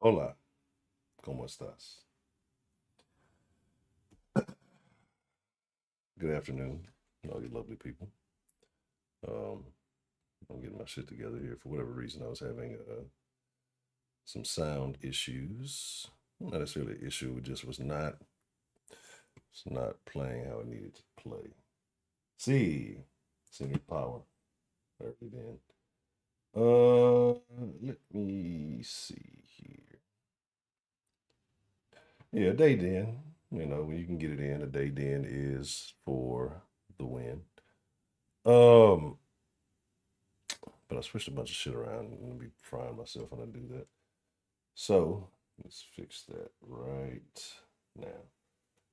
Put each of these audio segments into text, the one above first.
Hola, ¿cómo estás? Good afternoon, all you lovely people. Um, I'm getting my shit together here. For whatever reason, I was having some sound issues. Not necessarily an issue, it just it's not playing how it needed to play. See, senior power. Early then. Let me see here. Yeah, day den. When you can get it in, a day den is for the win. Um, but I switched a bunch of shit around and I'm gonna be frying myself when I do that. So let's fix that right now.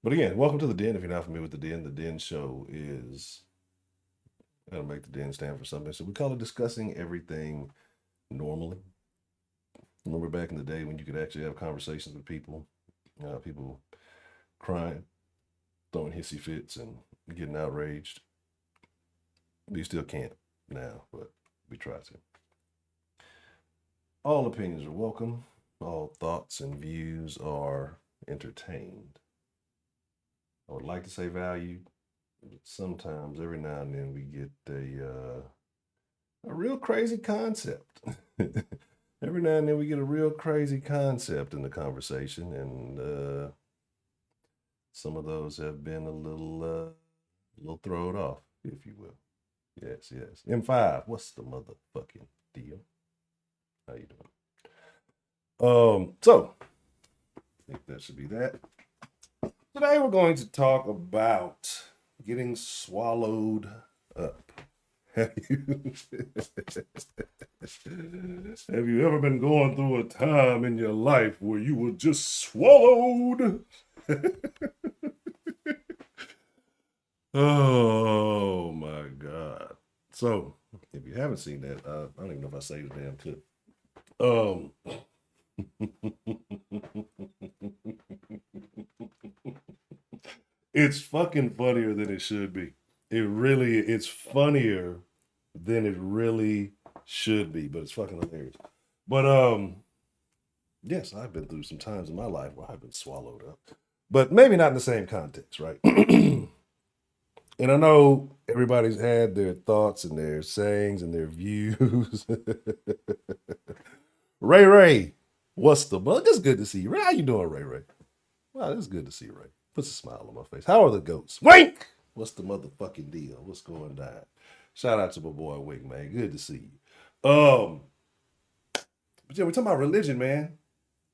But again, welcome to the Den. If you're not familiar with the Den show is gotta make the Den stand for something. So we call it discussing everything normally. Remember back in the day when you could actually have conversations with people crying, throwing hissy fits, and getting outraged. We still can't now, but we try to. All opinions are welcome. All thoughts and views are entertained. I would like to say valued, but sometimes, every now and then, we get a real crazy concept. Every now and then, we get a real crazy concept in the conversation, and some of those have been a little thrown off, if you will. Yes, yes. M5, what's the motherfucking deal? How you doing? So I think that should be that. Today we're going to talk about getting swallowed up. Have you have you ever been going through a time in your life where you were just swallowed? Oh my God. So if you haven't seen that, I don't even know if I saved the damn clip. Um it's fucking funnier than it should be. It's funnier than it really should be, but it's fucking hilarious. But yes, I've been through some times in my life where I've been swallowed up. But maybe not in the same context, right? And I know everybody's had their thoughts and their sayings and their views. Ray Ray, what's the bug? It's good to see you. Ray, how you doing, Ray Ray? Wow, it's good to see you, Ray. Puts a smile on my face. How are the goats? Wink! What's the motherfucking deal? What's going down? Shout out to my boy Wink, man. Good to see you. But yeah, we're talking about religion, man.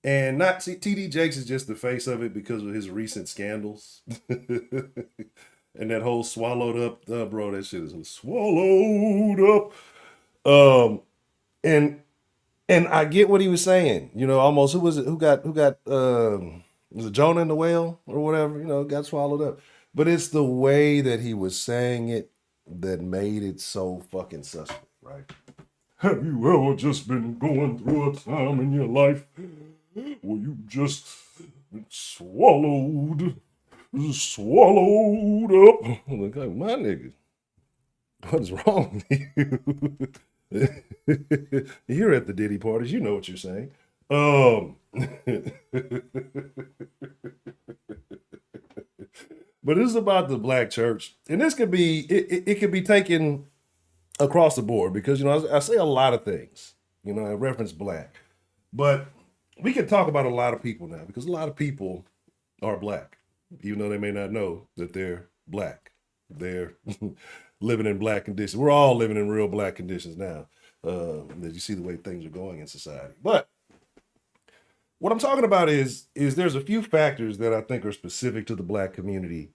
And not see, TD Jakes is just the face of it because of his recent scandals. And that whole swallowed up, bro, that shit is swallowed up. Um, and and I get what he was saying. Almost who was it? Who got was it Jonah and the whale or whatever? Got swallowed up. But it's the way that he was saying it that made it so fucking suspect, right? Have you ever just been going through a time in your life where you just swallowed, swallowed up? I'm like, my nigga, what's wrong with you? You're at the Diddy parties, you know what you're saying. But this is about the black church, and this could be it could be taken across the board because I say a lot of things. I reference black, but we can talk about a lot of people now because a lot of people are black, even though they may not know that they're black. They're living in black conditions. We're all living in real black conditions now. As you see the way things are going in society, but what I'm talking about is there's a few factors that I think are specific to the black community.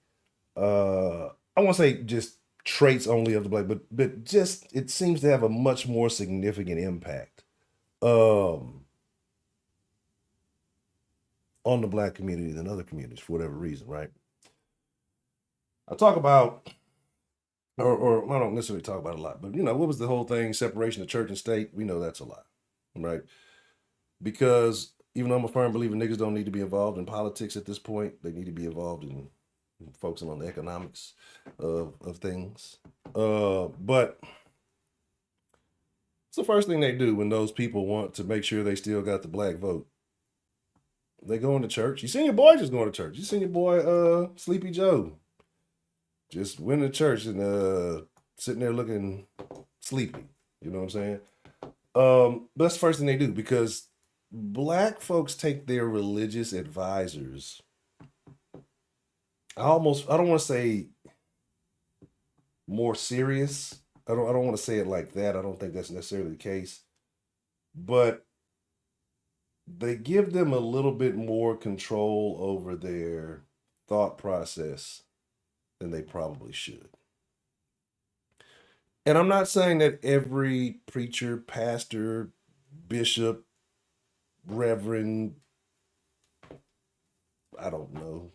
I won't say just traits only of the black, but just it seems to have a much more significant impact um, on the black community than other communities for whatever reason, right? I talk about, or I don't necessarily talk about a lot, but what was the whole thing? Separation of church and state. We know that's a lie, right? Because even though I'm a firm believer, niggas don't need to be involved in politics at this point. They need to be involved in focusing on the economics of things. But it's the first thing they do when those people want to make sure they still got the black vote. They going to church. You seen your boy just going to church. You seen your boy Sleepy Joe just went to church and sitting there looking sleepy. You know what I'm saying? That's the first thing they do because black folks take their religious advisors. I don't want to say more serious. I don't want to say it like that. I don't think that's necessarily the case. But they give them a little bit more control over their thought process than they probably should. And I'm not saying that every preacher, pastor, bishop, reverend, I don't know,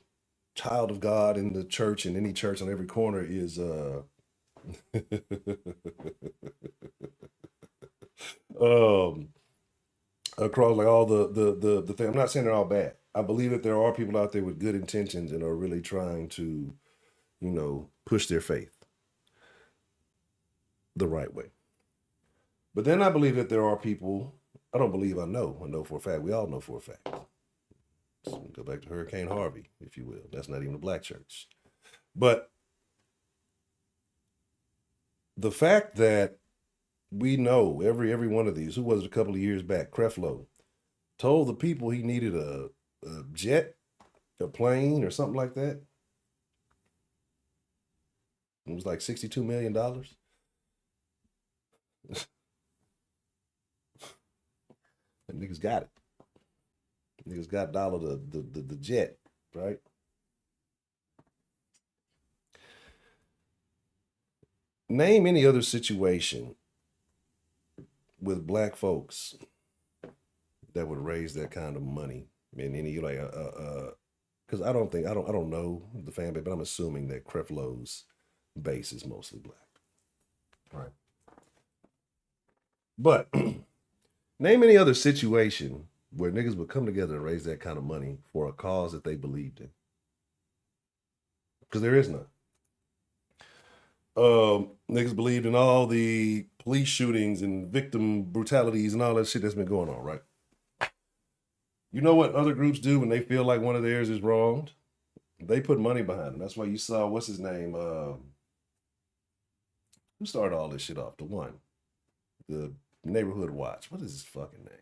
child of God in the church, in any church on every corner is um across like all the thing. I'm not saying they're all bad. I believe that there are people out there with good intentions and are really trying to, push their faith the right way. But then I believe that there are people, I don't believe I know for a fact, we all know for a fact. So go back to Hurricane Harvey, if you will. That's not even a black church. But the fact that we know every one of these, who was it a couple of years back, Creflo, told the people he needed a jet, a plane, or something like that. It was like $62 million. And niggas got it. Niggas got dollar the jet, right? Name any other situation with black folks that would raise that kind of money. And any like because I don't know the fan base, but I'm assuming that Creflo's base is mostly black. Right. But name any other situation where niggas would come together and raise that kind of money for a cause that they believed in. Because there is none. Niggas believed in all the police shootings and victim brutalities and all that shit that's been going on, right? You know what other groups do when they feel like one of theirs is wronged? They put money behind them. That's why you saw, what's his name? Who started all this shit off? The Neighborhood Watch. What is his fucking name?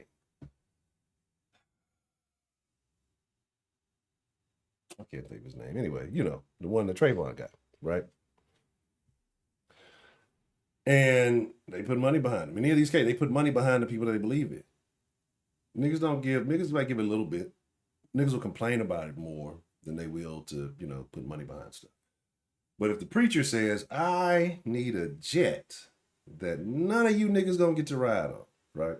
I can't think of his name. Anyway, the one that Trayvon got, right? And they put money behind them. In any of these cases, they put money behind the people that they believe in. Niggas might give it a little bit. Niggas will complain about it more than they will to, put money behind stuff. But if the preacher says, I need a jet that none of you niggas gonna get to ride on, right?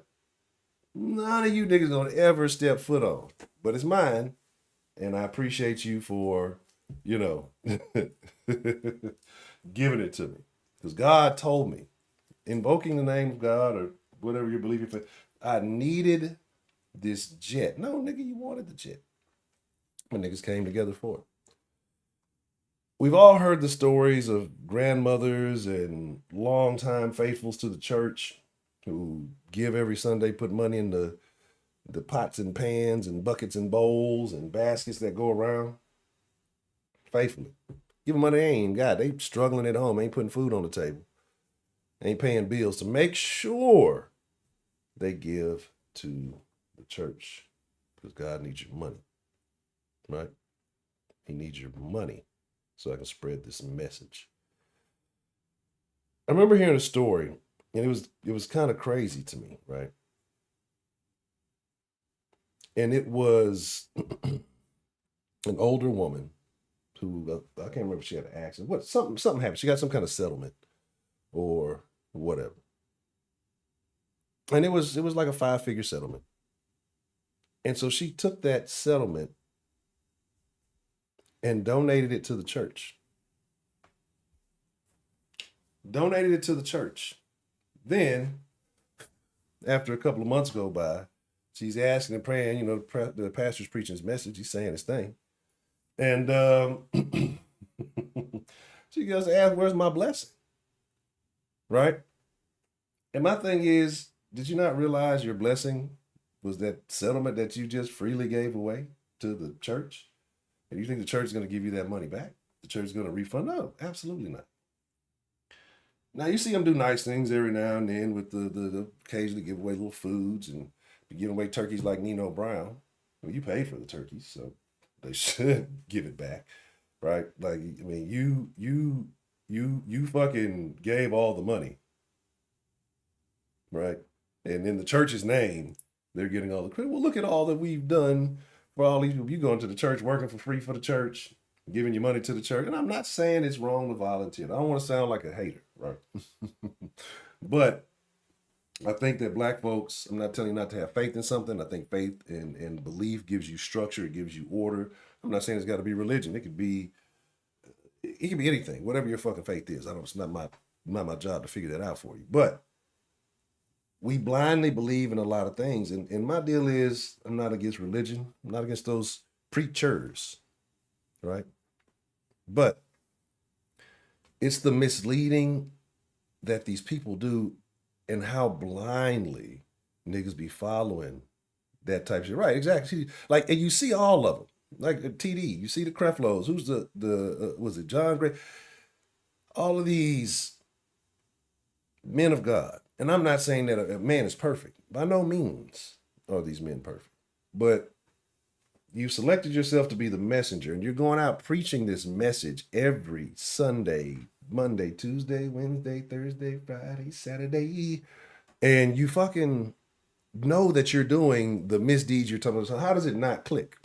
None of you niggas gonna ever step foot on, but it's mine. And I appreciate you for, giving it to me. Because God told me, invoking the name of God or whatever you believe in, I needed this jet. No, nigga, you wanted the jet. When niggas came together for it. We've all heard the stories of grandmothers and longtime faithfuls to the church who give every Sunday, put money in the pots and pans and buckets and bowls and baskets that go around faithfully. Give them money they ain't got. They struggling at home, ain't putting food on the table, ain't paying bills to make sure they give to the church because God needs your money, right? He needs your money so I can spread this message. I remember hearing a story, and it was kind of crazy to me, right? And it was an older woman who I can't remember if she had an accident. Something happened. She got some kind of settlement or whatever. And it was like a 5-figure settlement. And so she took that settlement and donated it to the church. Donated it to the church. Then, after a couple of months go by, she's asking and praying, the pastor's preaching his message, he's saying his thing. And she goes to ask, where's my blessing? Right? And my thing is, did you not realize your blessing was that settlement that you just freely gave away? to the church, and you think the church is going to give you that money back? The church is going to refund? No, absolutely not. Now you see them do nice things every now and then with the occasionally give away little foods and be giving away turkeys like Nino Brown. Well, you paid for the turkeys, so they should give it back, right? Like, I mean, you fucking gave all the money, right? And in the church's name, they're getting all the credit. Well, look at all that we've done for all these people. You going to the church, working for free for the church, giving your money to the church. And I'm not saying it's wrong to volunteer. I don't want to sound like a hater, right? But I think that black folks, I'm not telling you not to have faith in something. I think faith and belief gives you structure, it gives you order. I'm not saying it's got to be religion. It could be anything, whatever your fucking faith is. I don't. It's not my job to figure that out for you. But we blindly believe in a lot of things, and my deal is I'm not against religion. I'm not against those preachers, right? But it's the misleading that these people do and how blindly niggas be following that type of shit. Right, exactly. Like, and you see all of them. Like TD, you see the Creflos. Who's the was it John Gray? All of these men of God. And I'm not saying that a man is perfect. By no means are these men perfect. But you've selected yourself to be the messenger, and you're going out preaching this message every Sunday, Monday, Tuesday, Wednesday, Thursday, Friday, Saturday. And you fucking know that you're doing the misdeeds you're talking about. So how does it not click?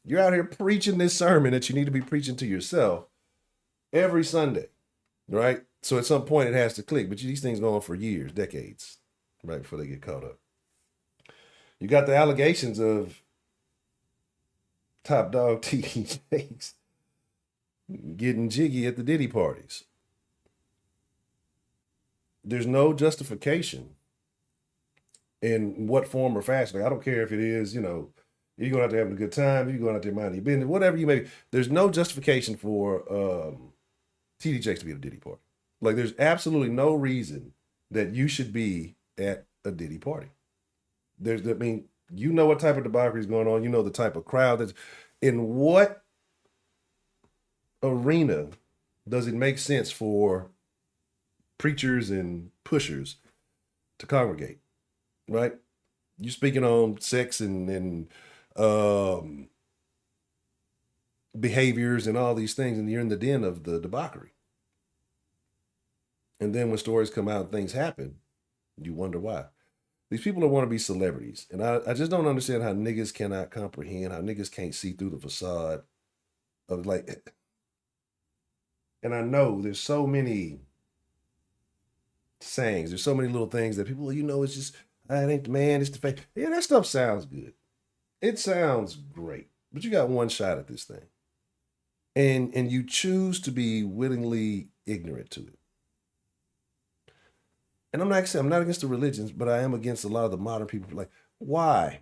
You're out here preaching this sermon that you need to be preaching to yourself every Sunday, right? So at some point it has to click, but these things go on for years, decades, right, before they get caught up. You got the allegations of top dog TD Jakes getting jiggy at the Diddy parties. There's no justification in what form or fashion. Like, I don't care if it is, you're going out there having a good time, you're going out there minding your business, whatever you may be. There's no justification for TD Jakes to be at a Diddy party. Like, there's absolutely no reason that you should be at a Diddy party. You know what type of debauchery is going on. You know the type of crowd that's in what arena does it make sense for preachers and pushers to congregate, right? You're speaking on sex and behaviors and all these things, and you're in the den of the debauchery. And then when stories come out and things happen, you wonder why. These people don't want to be celebrities. And I just don't understand how niggas cannot comprehend, how niggas can't see through the facade of like, and I know there's so many sayings, there's so many little things that people, it's just, it ain't the man, it's the face. Yeah, that stuff sounds good. It sounds great, but you got one shot at this thing. And you choose to be willingly ignorant to it. And I'm not against the religions, but I am against a lot of the modern people. Like, why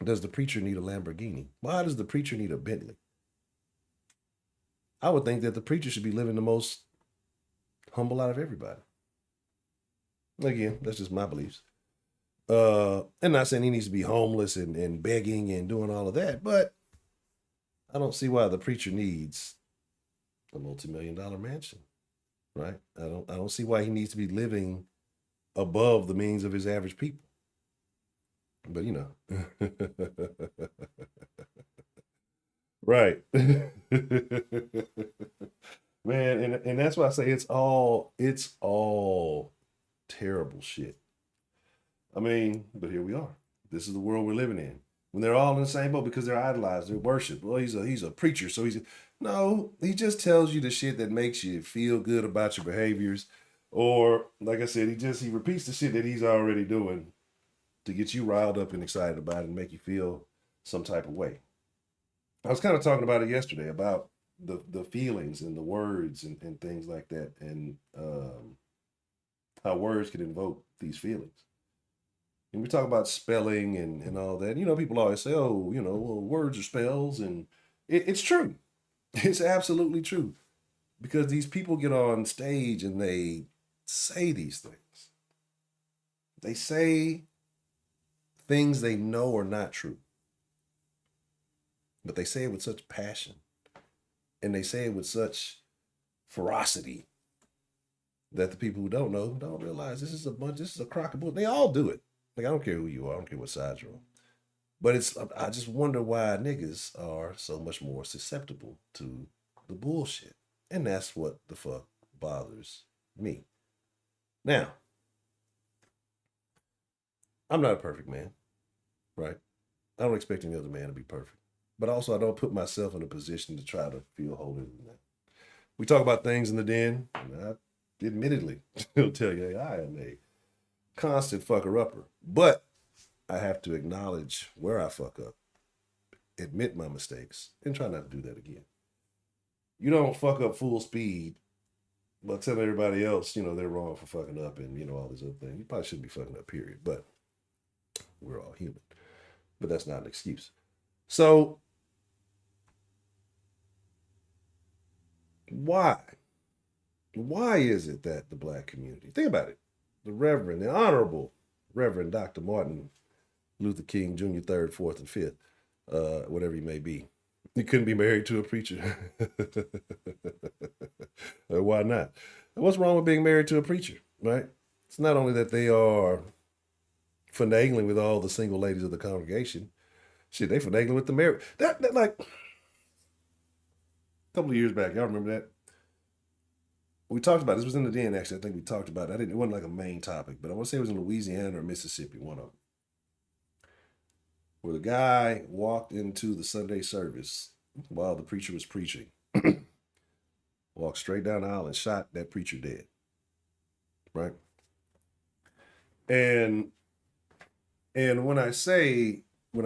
does the preacher need a Lamborghini? Why does the preacher need a Bentley? I would think that the preacher should be living the most humble out of everybody. Again, that's just my beliefs. And not saying he needs to be homeless and begging and doing all of that, but I don't see why the preacher needs a multi-million-dollar mansion. Right? I don't see why he needs to be living above the means of his average people. But right. Man, and that's why I say it's all terrible shit. I mean, but here we are. This is the world we're living in. When they're all in the same boat because they're idolized, they're worshipped. Well, he's a preacher, so no, he just tells you the shit that makes you feel good about your behaviors. Or, like I said, he repeats the shit that he's already doing to get you riled up and excited about it and make you feel some type of way. I was kind of talking about it yesterday, about the feelings and the words and things like that, and how words can invoke these feelings. And we talk about spelling and all that. People always say, oh, well, words are spells. And it's true. It's absolutely true. Because these people get on stage and they say these things. They say things they know are not true. but they say it with such passion, and they say it with such ferocity that the people who don't know don't realize this is a crock of bull. They all do it. Like, I don't care who you are, I don't care what side you're on. But I just wonder why niggas are so much more susceptible to the bullshit. And that's what the fuck bothers me. Now, I'm not a perfect man, right? I don't expect any other man to be perfect. But also, I don't put myself in a position to try to feel holier than that. We talk about things in the den, and I admittedly will tell you, hey, I am a constant fucker upper. But I have to acknowledge where I fuck up, admit my mistakes, and try not to do that again. You don't fuck up full speed, but tell everybody else, they're wrong for fucking up and, all these other things. You probably shouldn't be fucking up, period. But we're all human. But that's not an excuse. So, why? Why is it that the black community, think about it, the Honorable Reverend Dr. Martin Luther King Jr. 3rd, 4th, and 5th, whatever he may be, he couldn't be married to a preacher. Why not? What's wrong with being married to a preacher, right? It's not only that they are finagling with all the single ladies of the congregation. Shit, they finagling with the married. That like a couple of years back, y'all remember that? We talked about this was in the den. Actually, I think we talked about it. It wasn't like a main topic, but I want to say it was in Louisiana or Mississippi, one of them, where the guy walked into the Sunday service while the preacher was preaching, walked straight down the aisle and shot that preacher dead. Right? And when I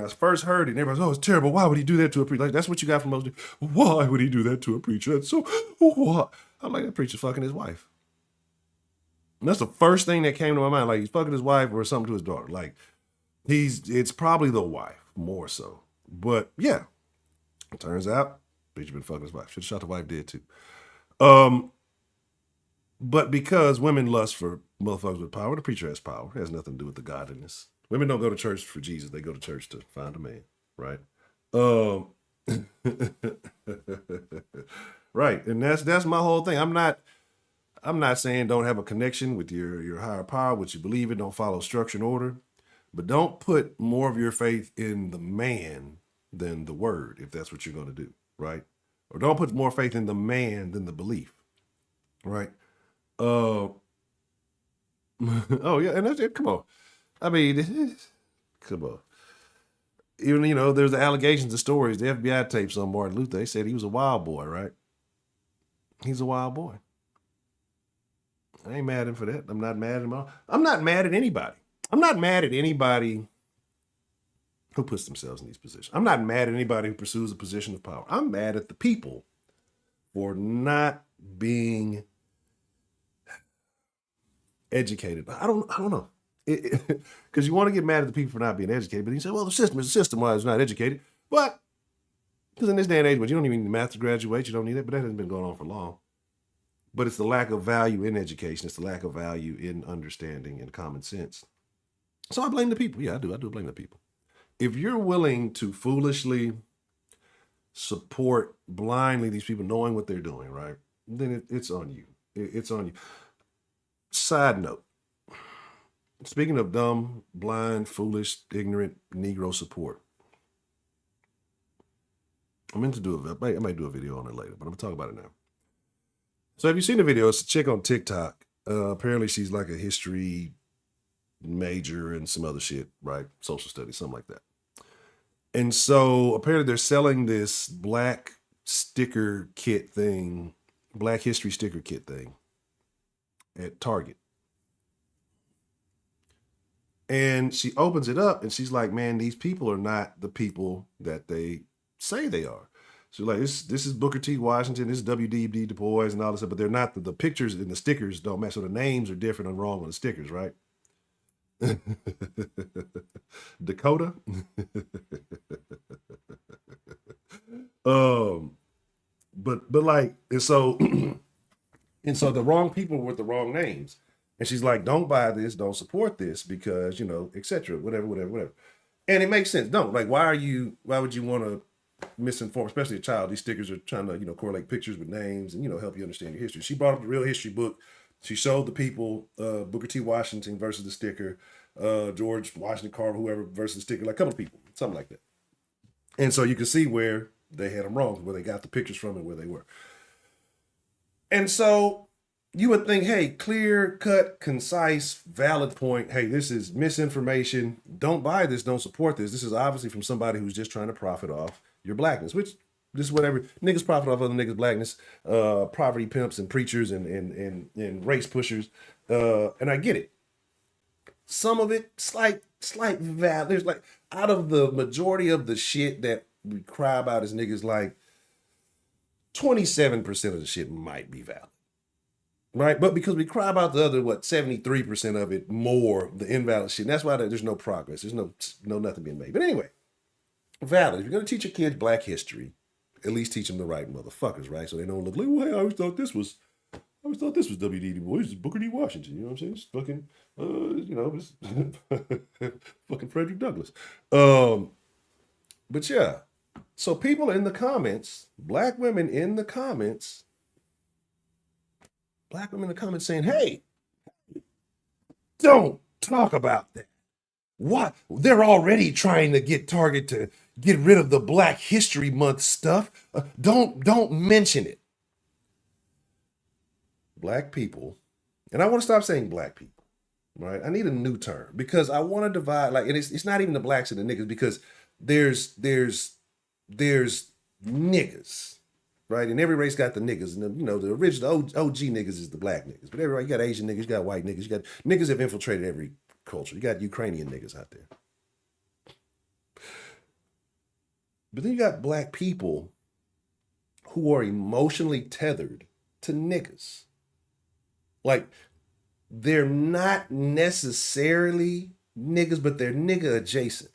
first heard it, everybody's, oh, it's terrible. Why would he do that to a preacher? Like, that's what you got from most. Why would he do that to a preacher? That's so, what? I'm like, that preacher's fucking his wife. And that's the first thing that came to my mind. Like, he's fucking his wife or something to his daughter. Like, it's probably the wife more so. But yeah, it turns out, preacher been fucking his wife. Should have shot the wife dead too. But because women lust for motherfuckers with power, the preacher has power. It has nothing to do with the godliness. Women don't go to church for Jesus. They go to church to find a man, right? Right. And that's my whole thing. I'm not saying don't have a connection with your higher power, what you believe in, don't follow structure and order, but don't put more of your faith in the man than the word, if that's what you're going to do, right? Or don't put more faith in the man than the belief, right? Oh yeah, and that's it. Come on. I mean, come on. Even, there's the allegations, the stories, the FBI tapes on Martin Luther. They said he was a wild boy, right? He's a wild boy. I ain't mad at him for that. I'm not mad at him. I'm not mad at anybody. I'm not mad at anybody who puts themselves in these positions. I'm not mad at anybody who pursues a position of power. I'm mad at the people for not being educated. I don't know. Because you want to get mad at the people for not being educated, but you say, well, the system is a system why it's not educated. But because in this day and age, but you don't even need math to graduate, you don't need it, but that hasn't been going on for long. But it's the lack of value in education, it's the lack of value in understanding and common sense. So I blame the people. Yeah, I do blame the people. If you're willing to foolishly support blindly these people knowing what they're doing, right, then it's on you. It's on you. Side note. Speaking of dumb, blind, foolish, ignorant Negro support, I might do a video on it later, but I'm gonna talk about it now. So have you seen the video? It's a chick on TikTok. Apparently she's like a history major and some other shit, right? Social studies, something like that. And so apparently they're selling this black sticker kit thing, Black History sticker kit thing at Target. And she opens it up and she's like, man, these people are not the people that they say they are. So like, this is Booker T. Washington, this is W.D.B. Du Bois and all this stuff, but they're not, the pictures and the stickers don't match. So the names are different and wrong on the stickers, right? Dakota. But like, and so the wrong people with the wrong names. And she's like, don't buy this, don't support this because, etc., whatever. And it makes sense. Like, why would you want to misinformed, especially a child. These stickers are trying to, correlate pictures with names and, help you understand your history. She brought up the real history book. She showed the people Booker T. Washington versus the sticker, George Washington Carver, whoever versus the sticker, like a couple of people, something like that. And so you can see where they had them wrong, where they got the pictures from and where they were. And so you would think, hey, clear, cut, concise, valid point. Hey, this is misinformation. Don't buy this. Don't support this. This is obviously from somebody who's just trying to profit off your blackness, which this is whatever niggas profit off other niggas' blackness, poverty pimps and preachers and race pushers. And I get it. Some of it, slight valid. There's like out of the majority of the shit that we cry about as niggas, like 27% of the shit might be valid. Right? But because we cry about the other, 73% of it more, the invalid shit. And that's why there's no progress. There's no nothing being made. But anyway, valid. If you're going to teach your kids black history, at least teach them the right motherfuckers, right? So they don't look like, well, hey, I always thought this was W.D. Du Bois. This is Booker T. Washington. You know what I'm saying? It's fucking, it's fucking Frederick Douglass. But yeah. So people in the comments, black women in the comments saying, hey, don't talk about that. What? They're already trying to get Target to get rid of the Black History Month stuff. Don't mention it. Black people, and I want to stop saying black people, right? I need a new term because I want to divide, like, and it's not even the blacks and the niggas, because there's niggas, right? And every race got the niggas, and the original OG niggas is the black niggas. But everybody, you got Asian niggas, you got white niggas, you got niggas have infiltrated every culture. You got Ukrainian niggas out there. But then you got black people who are emotionally tethered to niggas. Like, they're not necessarily niggas, but they're nigga adjacent.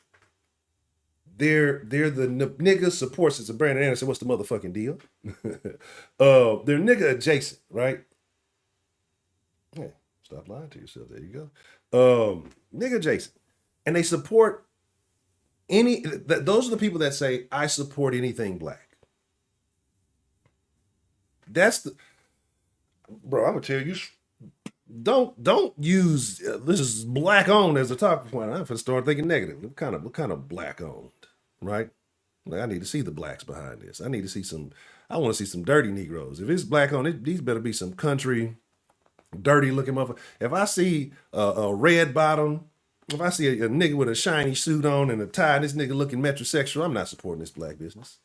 They're the nigga support system. Brandon Anderson, what's the motherfucking deal? They're nigga adjacent, right? Hey, stop lying to yourself. There you go. Nigga adjacent. And they support those are the people that say, I support anything black. That's the, bro, I'm gonna tell you, don't use this is black owned as a talking point. I'm gonna start thinking negative. What kind of black owned, right? Like, I need to see the blacks behind this. I need to see I want to see some dirty Negroes. If it's black owned, these better be some country, dirty looking motherfucker. If I see a red bottom, if I see a nigga with a shiny suit on and a tie, and this nigga looking metrosexual, I'm not supporting this black business.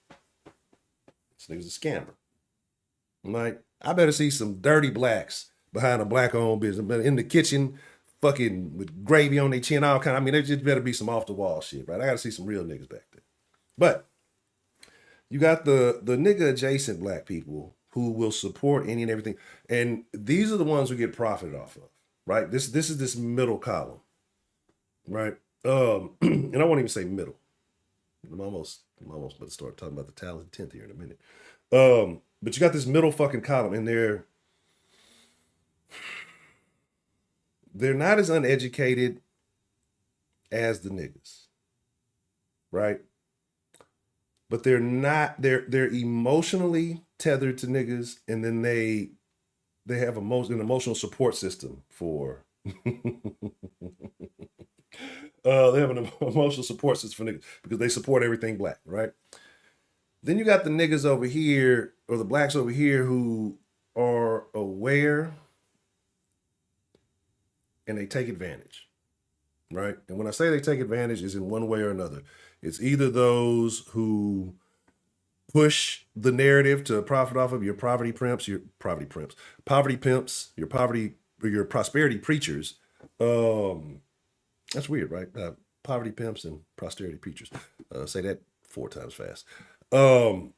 This nigga's a scammer. Like, I better see some dirty blacks behind a black owned business, but in the kitchen, fucking with gravy on their chin, all kind. I mean, there just better be some off the wall shit, right? I gotta see some real niggas back there. But you got the nigga adjacent black people who will support any and everything, and these are the ones who get profited off of, right? This is this middle column, right? And I won't even say middle. I'm almost about to start talking about the talented 10th here in a minute. But you got this middle fucking column, and they're not as uneducated as the niggas, right? But they're they're emotionally tethered to niggas, and then they have an emotional support system for they have an emotional support system for niggas because they support everything black, right? Then you got the niggas over here, or the blacks over here, who are aware and they take advantage, right? And when I say they take advantage, is in one way or another. It's either those who push the narrative to profit off of your poverty pimps, your prosperity preachers. That's weird, right? Poverty pimps and prosperity preachers. Say that 4 times fast. And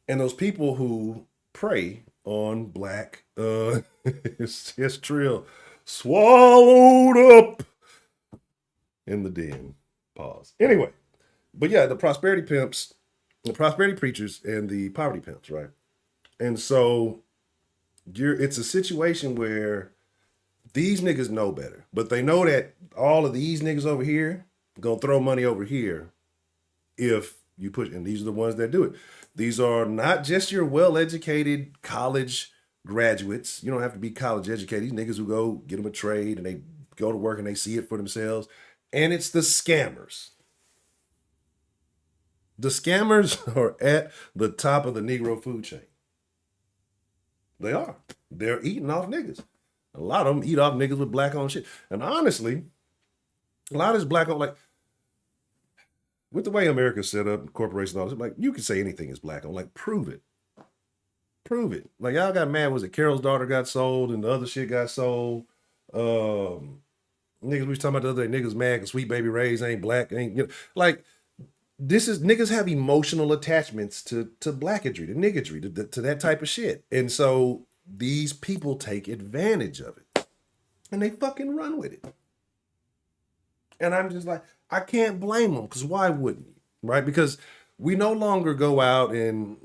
those people who prey on black, it's trill, swallowed up in the den. Pause. Anyway, but yeah, the prosperity pimps, the prosperity preachers, and the poverty pimps, right? And so it's a situation where these niggas know better, but they know that all of these niggas over here gonna throw money over here if You push, and these are the ones that do it. These are not just your well-educated college graduates. You don't have to be college educated. These niggas who go get them a trade and they go to work and they see it for themselves. And it's the scammers. The scammers are at the top of the Negro food chain. They are. They're eating off niggas. A lot of them eat off niggas with black on shit. And honestly, a lot of this black on, like, with the way America's set up, corporations, all this, like, you can say anything is black on. Like, prove it. Prove it. Like, y'all got mad. Was it Carol's daughter got sold and the other shit got sold? Niggas, we was talking about the other day, niggas mad because Sweet Baby Ray's ain't black. Ain't, you know, like, this is, niggas have emotional attachments to blackatry, to niggatry, to that type of shit. And so these people take advantage of it. And they fucking run with it. And I'm just like, I can't blame them, because why wouldn't you? Right? Because we no longer go out and,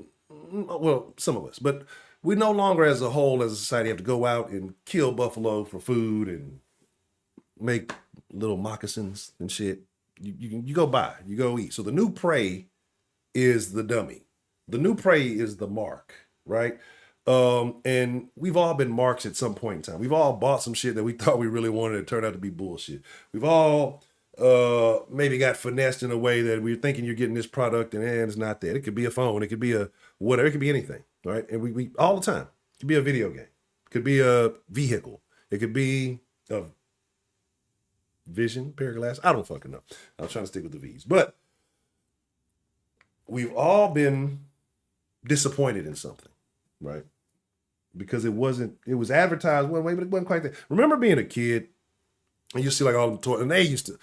well, some of us, but we no longer as a whole, as a society, have to go out and kill buffalo for food and make little moccasins and shit. You go buy, you go eat. So the new prey is the dummy. The new prey is the mark, right? And we've all been marks at some point in time. We've all bought some shit that we thought we really wanted. It turned out to be bullshit. We've all maybe got finessed in a way that we're thinking you're getting this product and it's not that. It could be a phone. It could be a whatever. It could be anything, right? And we all the time. It could be a video game. It could be a vehicle. It could be a vision, pair of glasses. I don't fucking know. I'm trying to stick with the V's. But we've all been disappointed in something, right? Because it was advertised one way, but it wasn't quite that. Remember being a kid and you see like all the toys, and they used to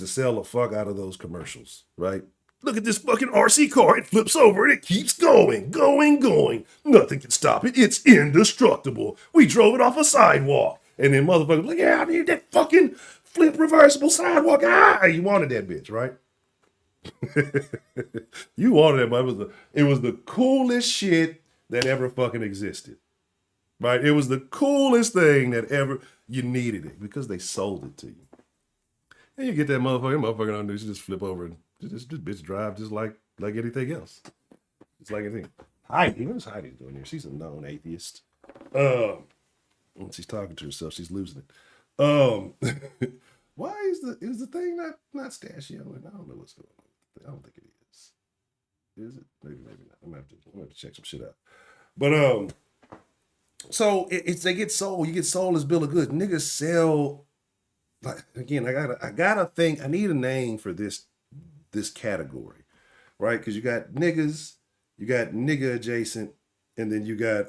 sell the fuck out of those commercials, right? Look at this fucking RC car. It flips over and it keeps going. Nothing can stop it. It's indestructible. We drove it off a sidewalk. And then motherfuckers like, yeah, I need that fucking flip reversible sidewalk. Ah, you wanted that bitch, right? You wanted that, but it was the coolest shit that ever fucking existed. Right? It was the coolest thing that ever, you needed it because they sold it to you. And you get that motherfucker don't do, you just flip over and this bitch drive just like anything else. It's like anything. Heidi, what's Heidi doing here? She's a known atheist. When she's talking to herself, she's losing it. Why is the thing not stashio? And I don't know what's going on. I don't think it is. Is it? Maybe not. I'm gonna have to check some shit out. But so they get sold. You get sold as bill of goods. Niggas sell. Like, again, I gotta think. I need a name for this category, right? Because you got niggas, you got nigga adjacent, and then you got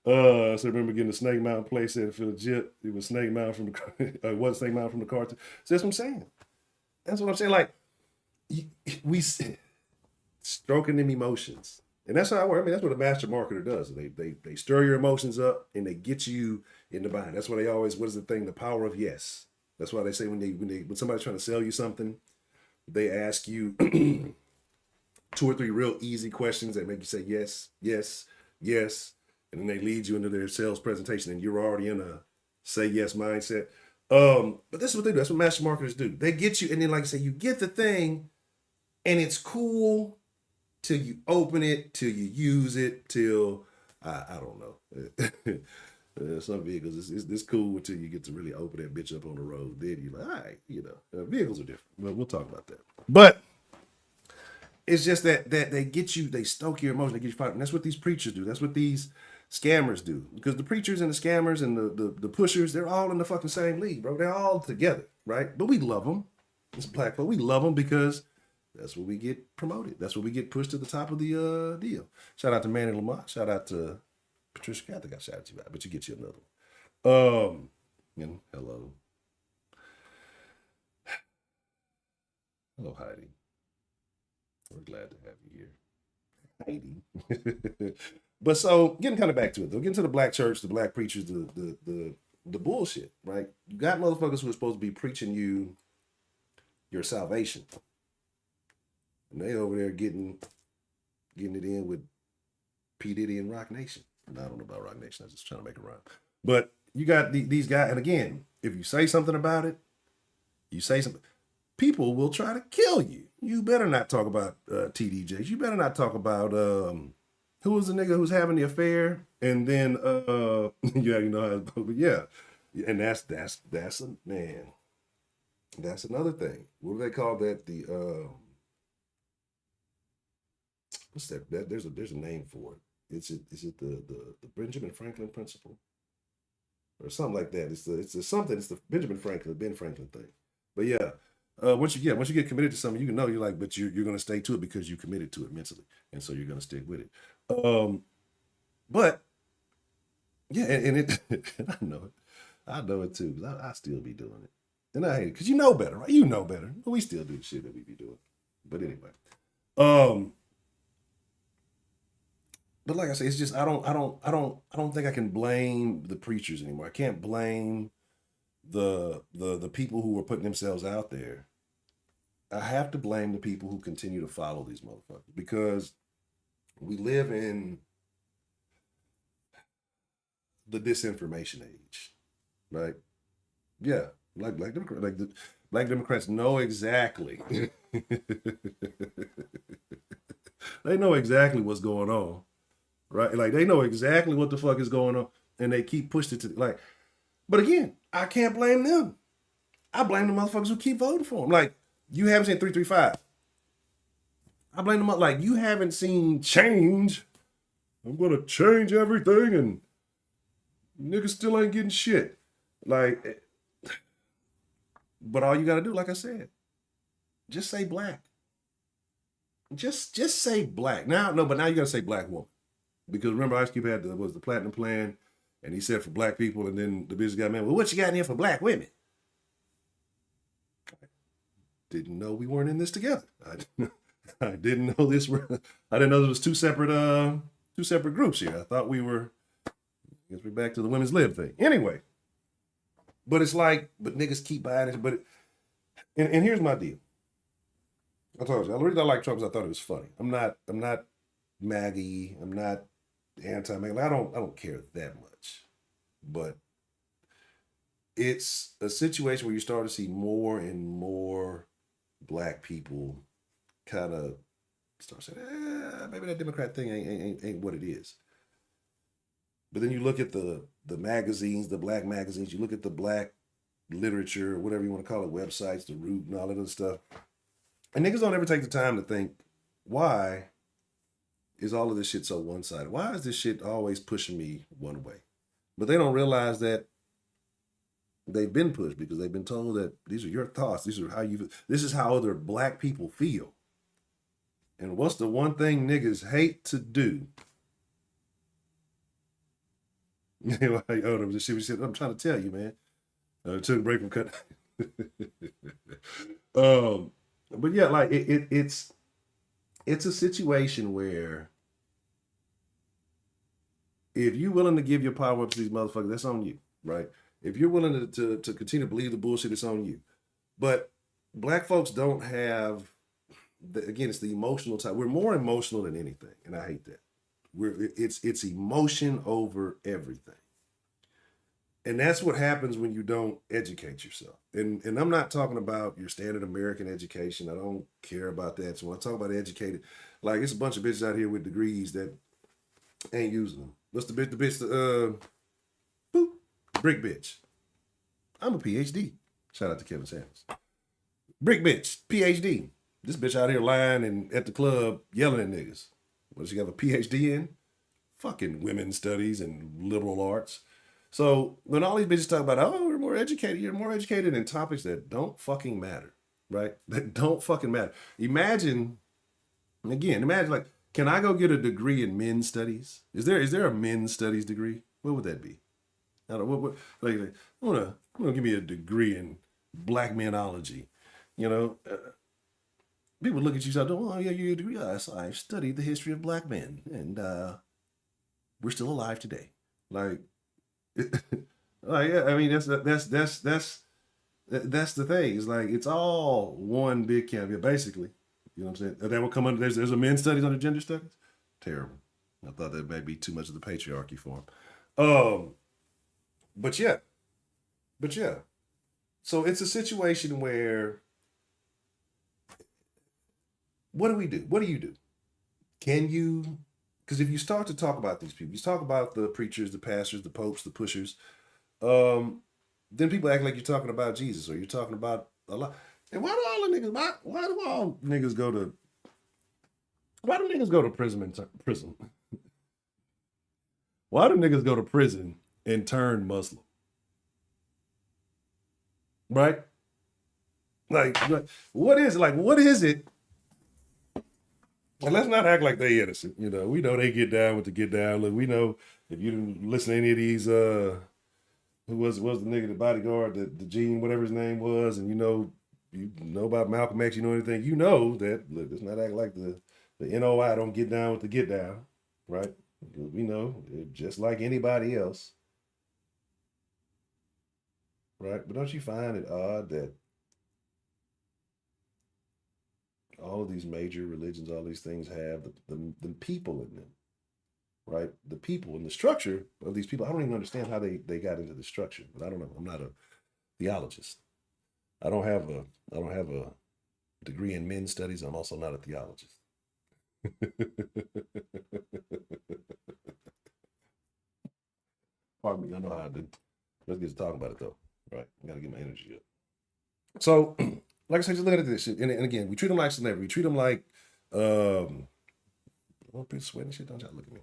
so I remember getting the Snake Mountain playset for legit. It was Snake Mountain from the it wasn't Snake Mountain from the cartoon. So that's what I'm saying. That's what I'm saying. Like we stroking them emotions. And that's how I work. I mean, that's what a master marketer does. They stir your emotions up and they get you in the bind. That's why they always, what is the thing? The power of yes. That's why they say when somebody's trying to sell you something, they ask you 2 or 3 real easy questions that make you say yes, yes, yes. And then they lead you into their sales presentation and you're already in a say yes mindset. But this is what they do. That's what master marketers do. They get you, and then like I say, you get the thing and it's cool till you open it, till you use it, till I don't know. Some vehicles it's cool until you get to really open that bitch up on the road. Then you're like, all right, vehicles are different. Well, we'll talk about that. But it's just that they get you, they stoke your emotion, they get you fired. And that's what these preachers do. That's what these scammers do. Because the preachers and the scammers and the pushers, they're all in the fucking same league, bro. They're all together, right? But we love them. It's black folk. We love them because that's where we get promoted. That's where we get pushed to the top of the deal. Shout out to Manny Lamont. Shout out to Patricia. I think I shouted you out, but you get you another one. And hello. Hello, Heidi. We're glad to have you here. Heidi. But so getting kind of back to it though, getting to the black church, the black preachers, the bullshit, right? You got motherfuckers who are supposed to be preaching you your salvation. And they over there getting it in with P. Diddy and Rock Nation. And I don't know about Rock Nation. I was just trying to make a rhyme. But you got these guys, and again, if you say something about it, you say something, people will try to kill you. You better not talk about TDJs. You better not talk about who was the nigga who's having the affair, and then yeah, you know, but yeah, and that's a man. That's another thing. What do they call that? The what's that? There's a name for it. Is it the Benjamin Franklin principle or something like that? It's the something. It's the Ben Franklin thing. But yeah, once you get committed to something, you can know you're like, but you're gonna stay to it because you committed to it mentally, and so you're gonna stick with it. But yeah, and it I know it. I know it too. 'Cause I still be doing it. And I hate it because you know better, right? You know better. But we still do the shit that we be doing. But anyway. Um, but like I say, it's just I don't think I can blame the preachers anymore. I can't blame the people who are putting themselves out there. I have to blame the people who continue to follow these motherfuckers because we live in the disinformation age, right? Yeah, the black Democrats know exactly. They know exactly what's going on, right? Like they know exactly what the fuck is going on, and they keep pushing it to like. But again, I can't blame them. I blame the motherfuckers who keep voting for them. Like you haven't seen 335. I blame them. Like you haven't seen change. I'm gonna change everything, and niggas still ain't getting shit. Like, but all you gotta do, like I said, just say black. Just say black. Now, no, but now you gotta say black woman. Because remember Ice Cube had the platinum plan, and he said for black people, and then the business guy man, well, what you got in here for black women? I didn't know we weren't in this together. I didn't know this were I didn't know there was two separate groups here. I thought we were I guess we're back to the women's lib thing. Anyway, but it's like, but niggas keep buying it. But and here's my deal. I told you, the reason I like Trump is I thought it was funny. I'm not Maggie. I'm not anti-Maggie. I don't care that much. But it's a situation where you start to see more and more black people kind of start saying, maybe that Democrat thing ain't what it is. But then you look at the magazines, the black magazines, you look at the black literature, whatever you want to call it, websites, the Root and all that other stuff. And niggas don't ever take the time to think, why is all of this shit so one-sided? Why is this shit always pushing me one way? But they don't realize that they've been pushed because they've been told that these are your thoughts. This is how other black people feel. And what's the one thing niggas hate to do? I'm trying to tell you, man. Took a break from cut. But yeah, like it's a situation where if you're willing to give your power up to these motherfuckers, that's on you, right? If you're willing to continue to believe the bullshit, it's on you. But black folks don't have again, it's the emotional type. We're more emotional than anything, and I hate that. It's emotion over everything. And that's what happens when you don't educate yourself. And I'm not talking about your standard American education. I don't care about that. So when I talk about educated, like it's a bunch of bitches out here with degrees that ain't using them. What's the bitch? Boop, brick bitch. I'm a PhD. Shout out to Kevin Samuels. Brick bitch, PhD. This bitch out here lying and at the club yelling at niggas. What does she have a PhD in? Fucking women's studies and liberal arts. So when all these bitches talk about, oh, we're more educated, you're more educated in topics that don't fucking matter, right? That don't fucking matter. Imagine like, can I go get a degree in men's studies? Is there a men's studies degree? What would that be? I don't know. Like I wanna give me a degree in black menology. You know, people look at you and say, oh yeah, you degree. Yes, I've studied the history of black men, and we're still alive today. Like. Yeah, I mean that's the thing. It's like it's all one big camp. Basically, you know what I'm saying. That will come under. There's a men's studies under gender studies. Terrible. I thought that may be too much of the patriarchy for him. But yeah, but yeah. So it's a situation where what do we do? What do you do? Can you? Because if you start to talk about these people, you talk about the preachers, the pastors, the popes, the pushers, um, then people act like you're talking about Jesus or you're talking about a lot. And why do all the niggas? Why do all niggas go to? Why do niggas go to prison and prison? Why do niggas go to prison and turn Muslim? Right? Like what is it? Like what is it? And let's not act like they innocent. You know, we know they get down with the get down. Look, we know if you didn't listen to any of these who was the nigga, the bodyguard, the Gene, whatever his name was, and you know about Malcolm X, you know anything, you know that look, let's not act like the NOI don't get down with the get down, right? We know just like anybody else, right? But don't you find it odd that all of these major religions, all these things have the people in them, right? The people and the structure of these people. I don't even understand how they got into the structure, but I don't know. I'm not a theologist. I don't have a I don't have a degree in men's studies. I'm also not a theologist. Pardon me, I know how I do. Let's get to talking about it though. Right. I gotta get my energy up. So, like I said, just look at this shit. And again, we treat them like celebrity. We treat them like oh, pretty sweating shit. Don't y'all look at me.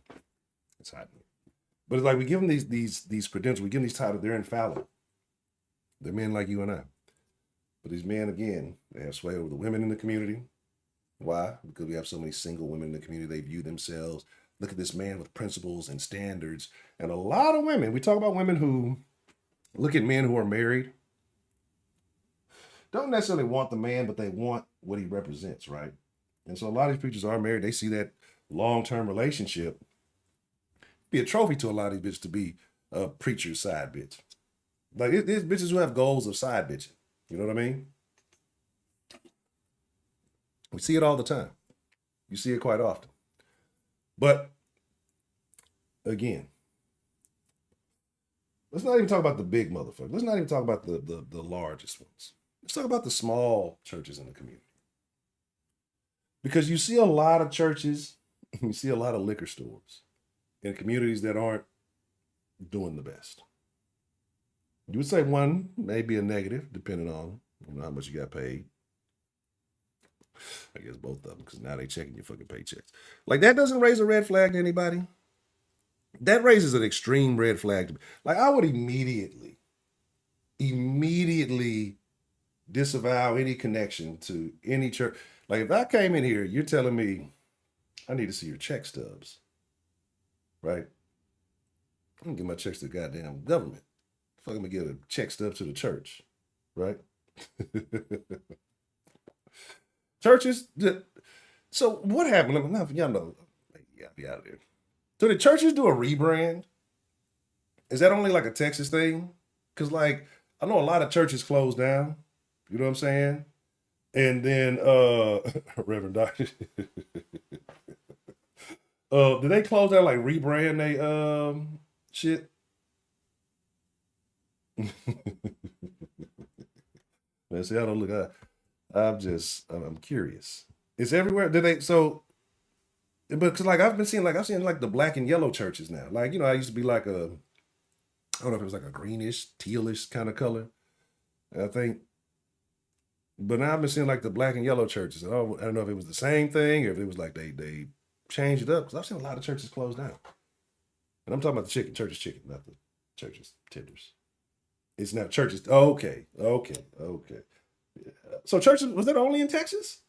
It's hot in here. But it's like we give them these credentials, we give them these titles, they're infallible. They're men like you and I. But these men, again, they have sway over the women in the community. Why? Because we have so many single women in the community. They view themselves. Look at this man with principles and standards. And a lot of women, we talk about women who look at men who are married, don't necessarily want the man, but they want what he represents, right? And so a lot of these preachers are married. They see that long-term relationship be a trophy to a lot of these bitches to be a preacher's side bitch. Like there's bitches who have goals of side bitching. You know what I mean? We see it all the time. You see it quite often. But again, let's not even talk about the big motherfuckers. Let's not even talk about the largest ones. Let's talk about the small churches in the community. Because you see a lot of churches, you see a lot of liquor stores in communities that aren't doing the best. You would say one may be a negative, depending on how much you got paid. I guess both of them, because now they checking your fucking paychecks. Like that doesn't raise a red flag to anybody. That raises an extreme red flag to me. Like I would immediately disavow any connection to any church. Like if I came in here, you're telling me I need to see your check stubs, right? I'm gonna give my checks to the goddamn government. Fuck, I'm gonna give a check stub to the church, right? Churches. So what happened? Now, y'all know, yeah, be out of there. So did churches do a rebrand? Is that only like a Texas thing? Because like I know a lot of churches closed down. You know what I'm saying? And then Reverend Doctor, did they close down like rebrand they shit? Man, see, I don't look. I'm curious. It's everywhere. Did they so? But cause like I've seen like the black and yellow churches now. Like I used to be like I don't know if it was like a greenish, tealish kind of color. I think, but now I've been seeing like the black and yellow churches. I don't know if it was the same thing or if it was like they changed it up. Because I've seen a lot of churches close down. And I'm talking about the churches chicken, not the churches tenders. It's not churches. Oh, okay. Yeah. So churches was that only in Texas?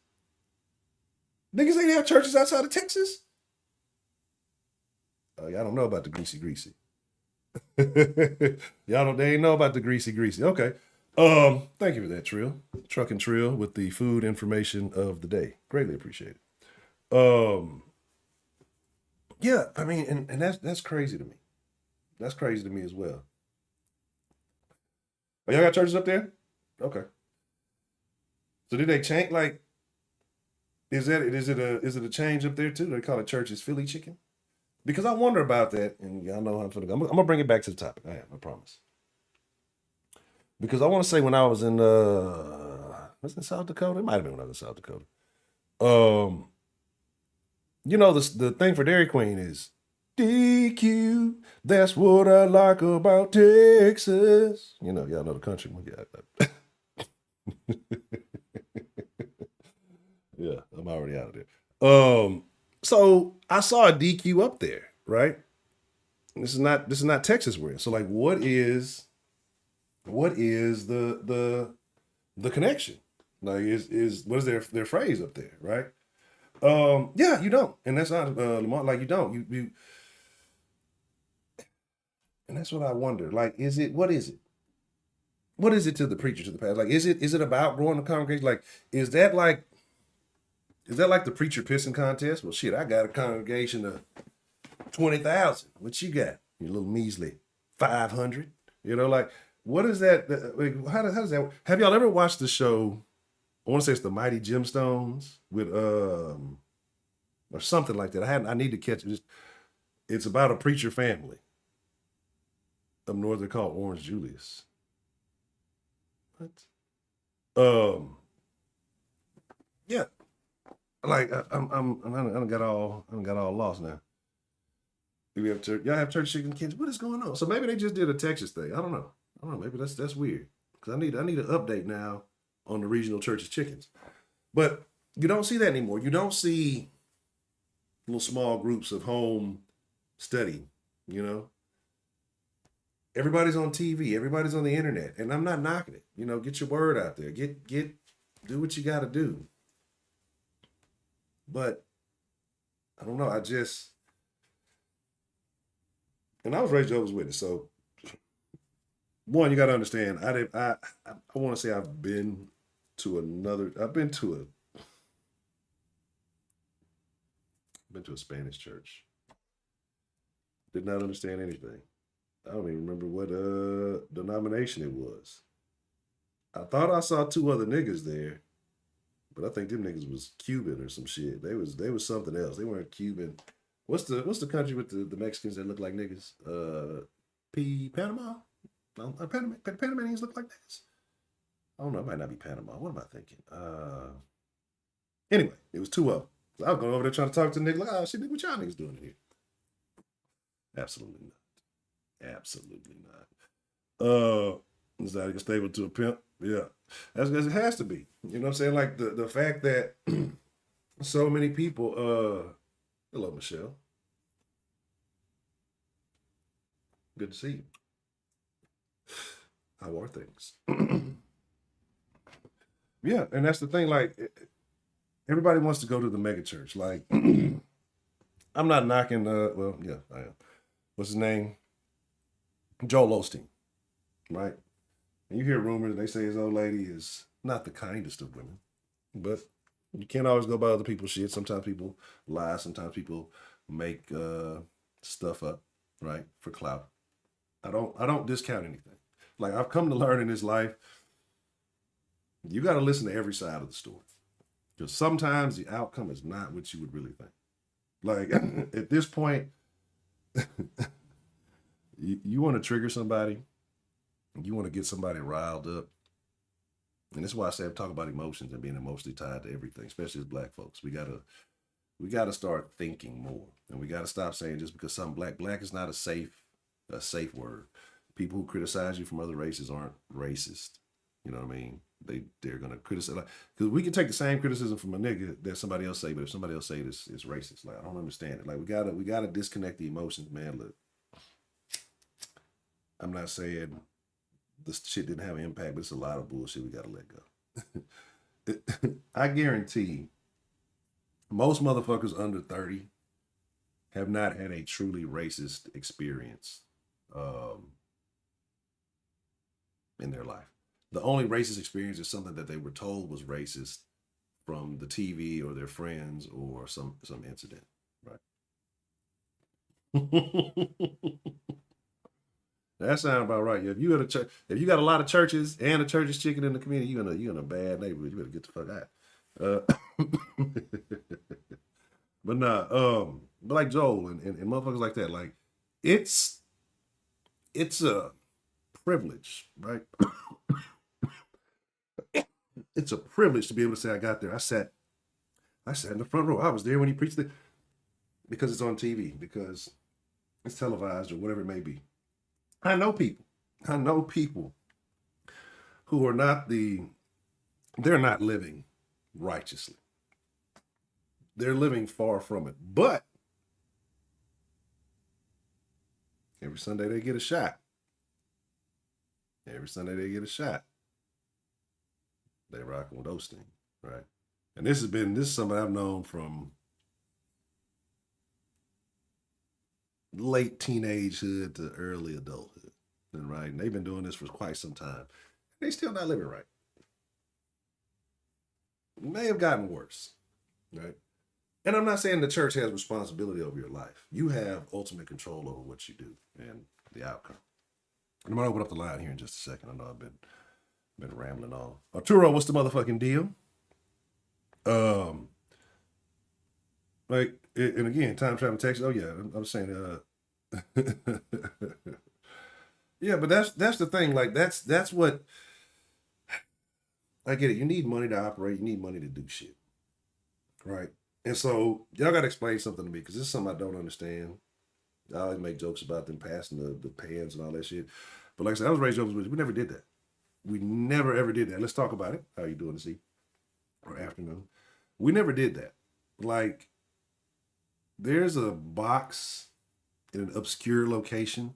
Niggas ain't have churches outside of Texas. Oh, y'all don't know about the greasy. Y'all don't. They ain't know about the greasy. Okay. Thank you for that, Trill. Truck and Trill with the food information of the day. Greatly appreciate it. Yeah, I mean, and that's crazy to me. That's crazy to me as well. Oh, y'all got churches up there? Okay. So did they change? Like, is it a change up there too? They call it churches Philly chicken because I wonder about that, and y'all know how I'm gonna bring it back to the topic. I am, I promise. Because I want to say when I was in South Dakota? It might have been when I was in South Dakota. Um, the thing for Dairy Queen is DQ. That's what I like about Texas. Y'all know the country one. Yeah, yeah, I'm already out of there. So I saw a DQ up there, right? This is not Texas we're in. So like, what is the connection? Like, is what is their phrase up there, right? Yeah, you don't, and that's not Lamont. Like, you don't, and that's what I wonder. Like, is it what is it? What is it to the preacher, to the pastor? Like, is it about growing the congregation? Like, is that like is that like the preacher pissing contest? Well, shit, I got a congregation of 20,000. What you got? You little measly 500. Like, what is that? Like, how does that? Have y'all ever watched the show? I want to say it's the Mighty Gemstones with or something like that. I need to catch it. It's about a preacher family up north. They're called Orange Julius. What? Um, yeah. Like, I don't got all lost now. Do we have y'all have church chicken kids? What is going on? So maybe they just did a Texas thing. I don't know. Maybe that's weird. Because I need an update now on the regional church's chickens. But you don't see that anymore. You don't see little small groups of home study. You know, everybody's on TV. Everybody's on the internet, and I'm not knocking it. Get your word out there. Do what you got to do. But I don't know. And I was raised Jehovah's Witness, so one, you got to understand. I want to say I've been to another. Been to a Spanish church. Did not understand anything. I don't even remember what denomination it was. I thought I saw two other niggas there, but I think them niggas was Cuban or some shit. They was something else. They weren't Cuban. What's the country with the Mexicans that look like niggas? Panama? No, Panamanians look like niggas. I don't know. It might not be Panama. What am I thinking? Anyway, it was two of them. So I was going over there trying to talk to the nigga. Like, oh shit, nigga, what y'all niggas doing here? Absolutely not. Absolutely not. Is that stable to a pimp? Yeah, that's because it has to be. You know what I'm saying? Like the fact that so many people. Hello, Michelle. Good to see you. How are things? Yeah, and that's the thing. Like, everybody wants to go to the mega church. Like, I'm not knocking. Well, yeah, I am. What's his name? Joel Osteen, right? And you hear rumors. They say his old lady is not the kindest of women, but you can't always go by other people's shit. Sometimes people lie. Sometimes people make stuff up, right, for clout. I don't discount anything. Like, I've come to learn in this life, you got to listen to every side of the story, because sometimes the outcome is not what you would really think. Like, at this point, you want to trigger somebody, you want to get somebody riled up, and that's why I say I'm talking about emotions and being emotionally tied to everything, especially as black folks. We gotta start thinking more, and we gotta stop saying just because some black is not a safe word. People who criticize you from other races aren't racist. You know what I mean? They're gonna criticize, like, because we can take the same criticism from a nigga that somebody else say, but if somebody else say this, it's racist. Like, I don't understand it. Like, we gotta disconnect the emotions, man. Look, I'm not saying this shit didn't have an impact, but it's a lot of bullshit we gotta let go. I guarantee most motherfuckers under 30 have not had a truly racist experience um, in their life. The only racist experience is something that they were told was racist from the TV or their friends or some incident, right? That sounds about right. Yeah, if you got a lot of churches and a church's chicken in the community, you're in a bad neighborhood. You better get the fuck out. But nah, but like Joel and motherfuckers like that, like, it's it's a privilege, right? It's a privilege to be able to say I got there. I sat in the front row. I was there when he preached it because it's on TV, because it's televised or whatever it may be. I know people. I know people who are not they're not living righteously. They're living far from it. But every Sunday they get a shot. Every Sunday they get a shot. They rocking with Osteen, right? And this is something I've known from late teenagehood to early adulthood. And right, and they've been doing this for quite some time. They still not living right. It may have gotten worse, right? And I'm not saying the church has responsibility over your life. You have ultimate control over what you do and the outcome. I'm gonna open up the line here in just a second. I know I've been rambling on. Arturo, what's the motherfucking deal? Um, like, and again, time travel text. Oh yeah, I'm saying, yeah, but that's the thing. Like, that's what I get it. You need money to operate. You need money to do shit, right? And so y'all got to explain something to me, because this is something I don't understand. I always make jokes about them passing the pans and all that shit. But like I said, I was raised over with. We never did that. We never ever did that. Let's talk about it. How you doing this evening or afternoon? We never did that. Like, there's a box in an obscure location,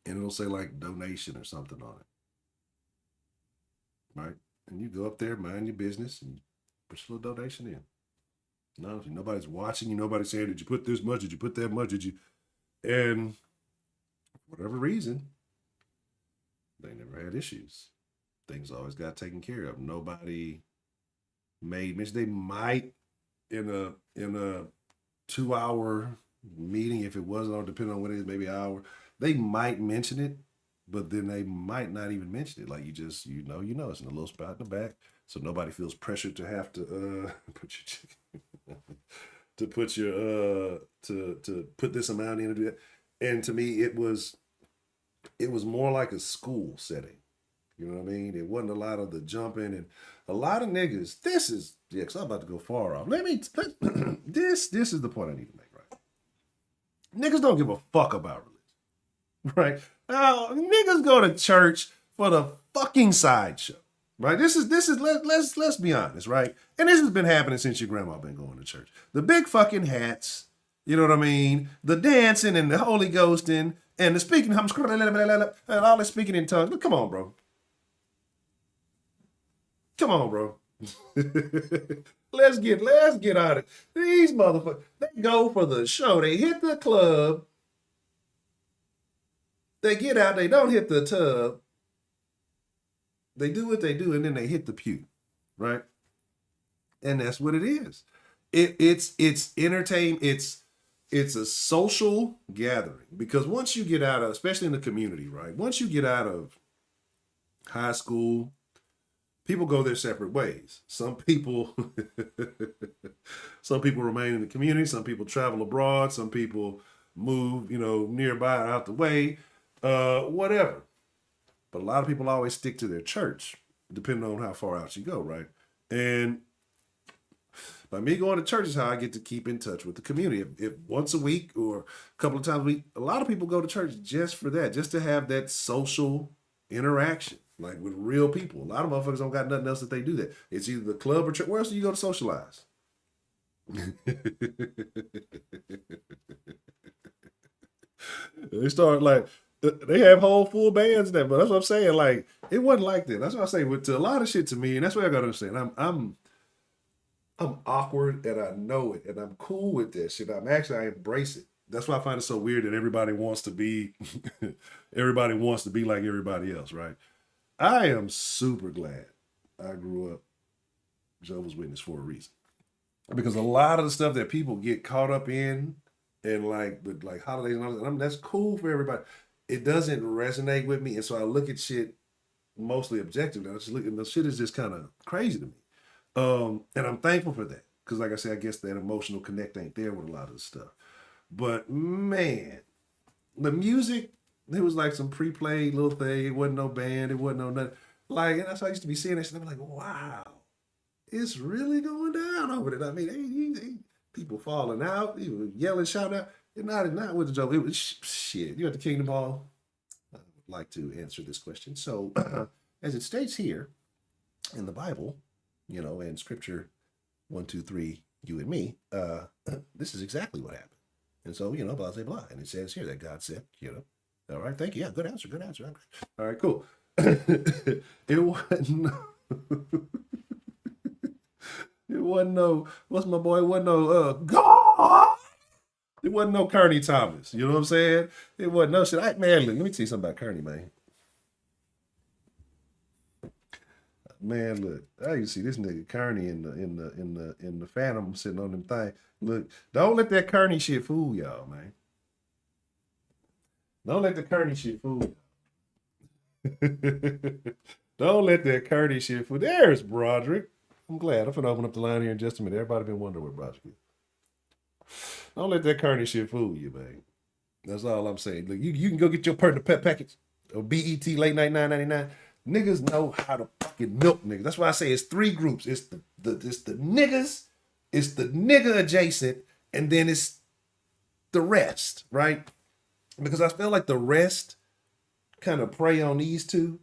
and it'll say like donation or something on it, right? And you go up there, mind your business, and put your little donation in. No, nobody's watching you. Nobody's saying, did you put this much? Did you put that much? Did you? And for whatever reason, they never had issues. Things always got taken care of. Nobody made mention. They might in a 2 hour meeting, if it wasn't on, depending on what it is, maybe an hour, they might mention it, but then they might not even mention it. Like, you just, it's in a little spot in the back, so nobody feels pressured to have to put your to put this amount in to do that. And to me, it was more like a school setting. You know what I mean? It wasn't a lot of the jumping and a lot of niggas. This is, yeah, because I'm about to go far off. This is the point I need to make, right? Niggas don't give a fuck about religion, right? Now, niggas go to church for the fucking sideshow, right? This is let's be honest, right? And this has been happening since your grandma been going to church. The big fucking hats, you know what I mean? The dancing and the Holy Ghosting and the speaking, and all the speaking in tongues. Come on, bro. Come on, bro. let's get out of it. These motherfuckers, they go for the show. They hit the club. They get out. They don't hit the tub. They do what they do, and then they hit the pew, right? And that's what it is. It's entertainment. It's a social gathering, because once you get out of, especially in the community, right? Once you get out of high school, people go their separate ways. Some people remain in the community. Some people travel abroad. Some people move, nearby or out the way, whatever. But a lot of people always stick to their church, depending on how far out you go, right? And by me going to church is how I get to keep in touch with the community. If once a week or a couple of times a week, a lot of people go to church just for that, just to have that social interaction, like with real people. A lot of motherfuckers don't got nothing else that they do that. It's either the club or church. Where else do you go to socialize? They start like, they have whole full bands there, but that's what I'm saying. Like, it wasn't like that. That's what I say. With a lot of shit to me, and that's what I gotta understand. I'm awkward, and I know it, and I'm cool with that shit. I embrace it. That's why I find it so weird that everybody wants to be like everybody else, right? I am super glad I grew up Jehovah's Witness for a reason. Because a lot of the stuff that people get caught up in, and like with like holidays and all that, that's cool for everybody. It doesn't resonate with me, and so I look at shit mostly objectively. I just look, and the shit is just kind of crazy to me. And I'm thankful for that, because like I said, I guess that emotional connect ain't there with a lot of the stuff. But man, the music It was like some pre-played little thing. It wasn't no band. It wasn't no nothing. Like, and that's how I used to be seeing this. And I'm like, wow, it's really going down over there. I mean, people falling out, people yelling, shouting out. Not with the joke. It was shit. You at the Kingdom Hall? I would like to answer this question. So, as it states here in the Bible, and Scripture 1, 2, 3, you and me, this is exactly what happened. And so, blah, blah, blah. And it says here that God said, all right, thank you. Yeah, good answer, good answer. All right, cool. It wasn't, it wasn't no, what's my boy? It wasn't no, God. It wasn't no Kearney Thomas. You know what I'm saying? It wasn't no shit. Man, look, let me tell you something about Kearney, man. Man, look, I used to see this nigga Kearney in the Phantom sitting on them thing. Look, don't let that Kearney shit fool y'all, man. Don't let the Kearney shit fool you. Don't let that Kearney shit fool. There's Broderick. I'm glad. I'm gonna open up the line here in just a minute. Everybody been wondering where Broderick is. Don't let that Kearney shit fool you, man. That's all I'm saying. Look, you can go get your Pertinent Pet package or BET late night $9.99. Niggas know how to fucking milk niggas. That's why I say it's three groups. It's the niggas, it's the nigga adjacent, and then it's the rest, right? Because I feel like the rest kind of prey on these two,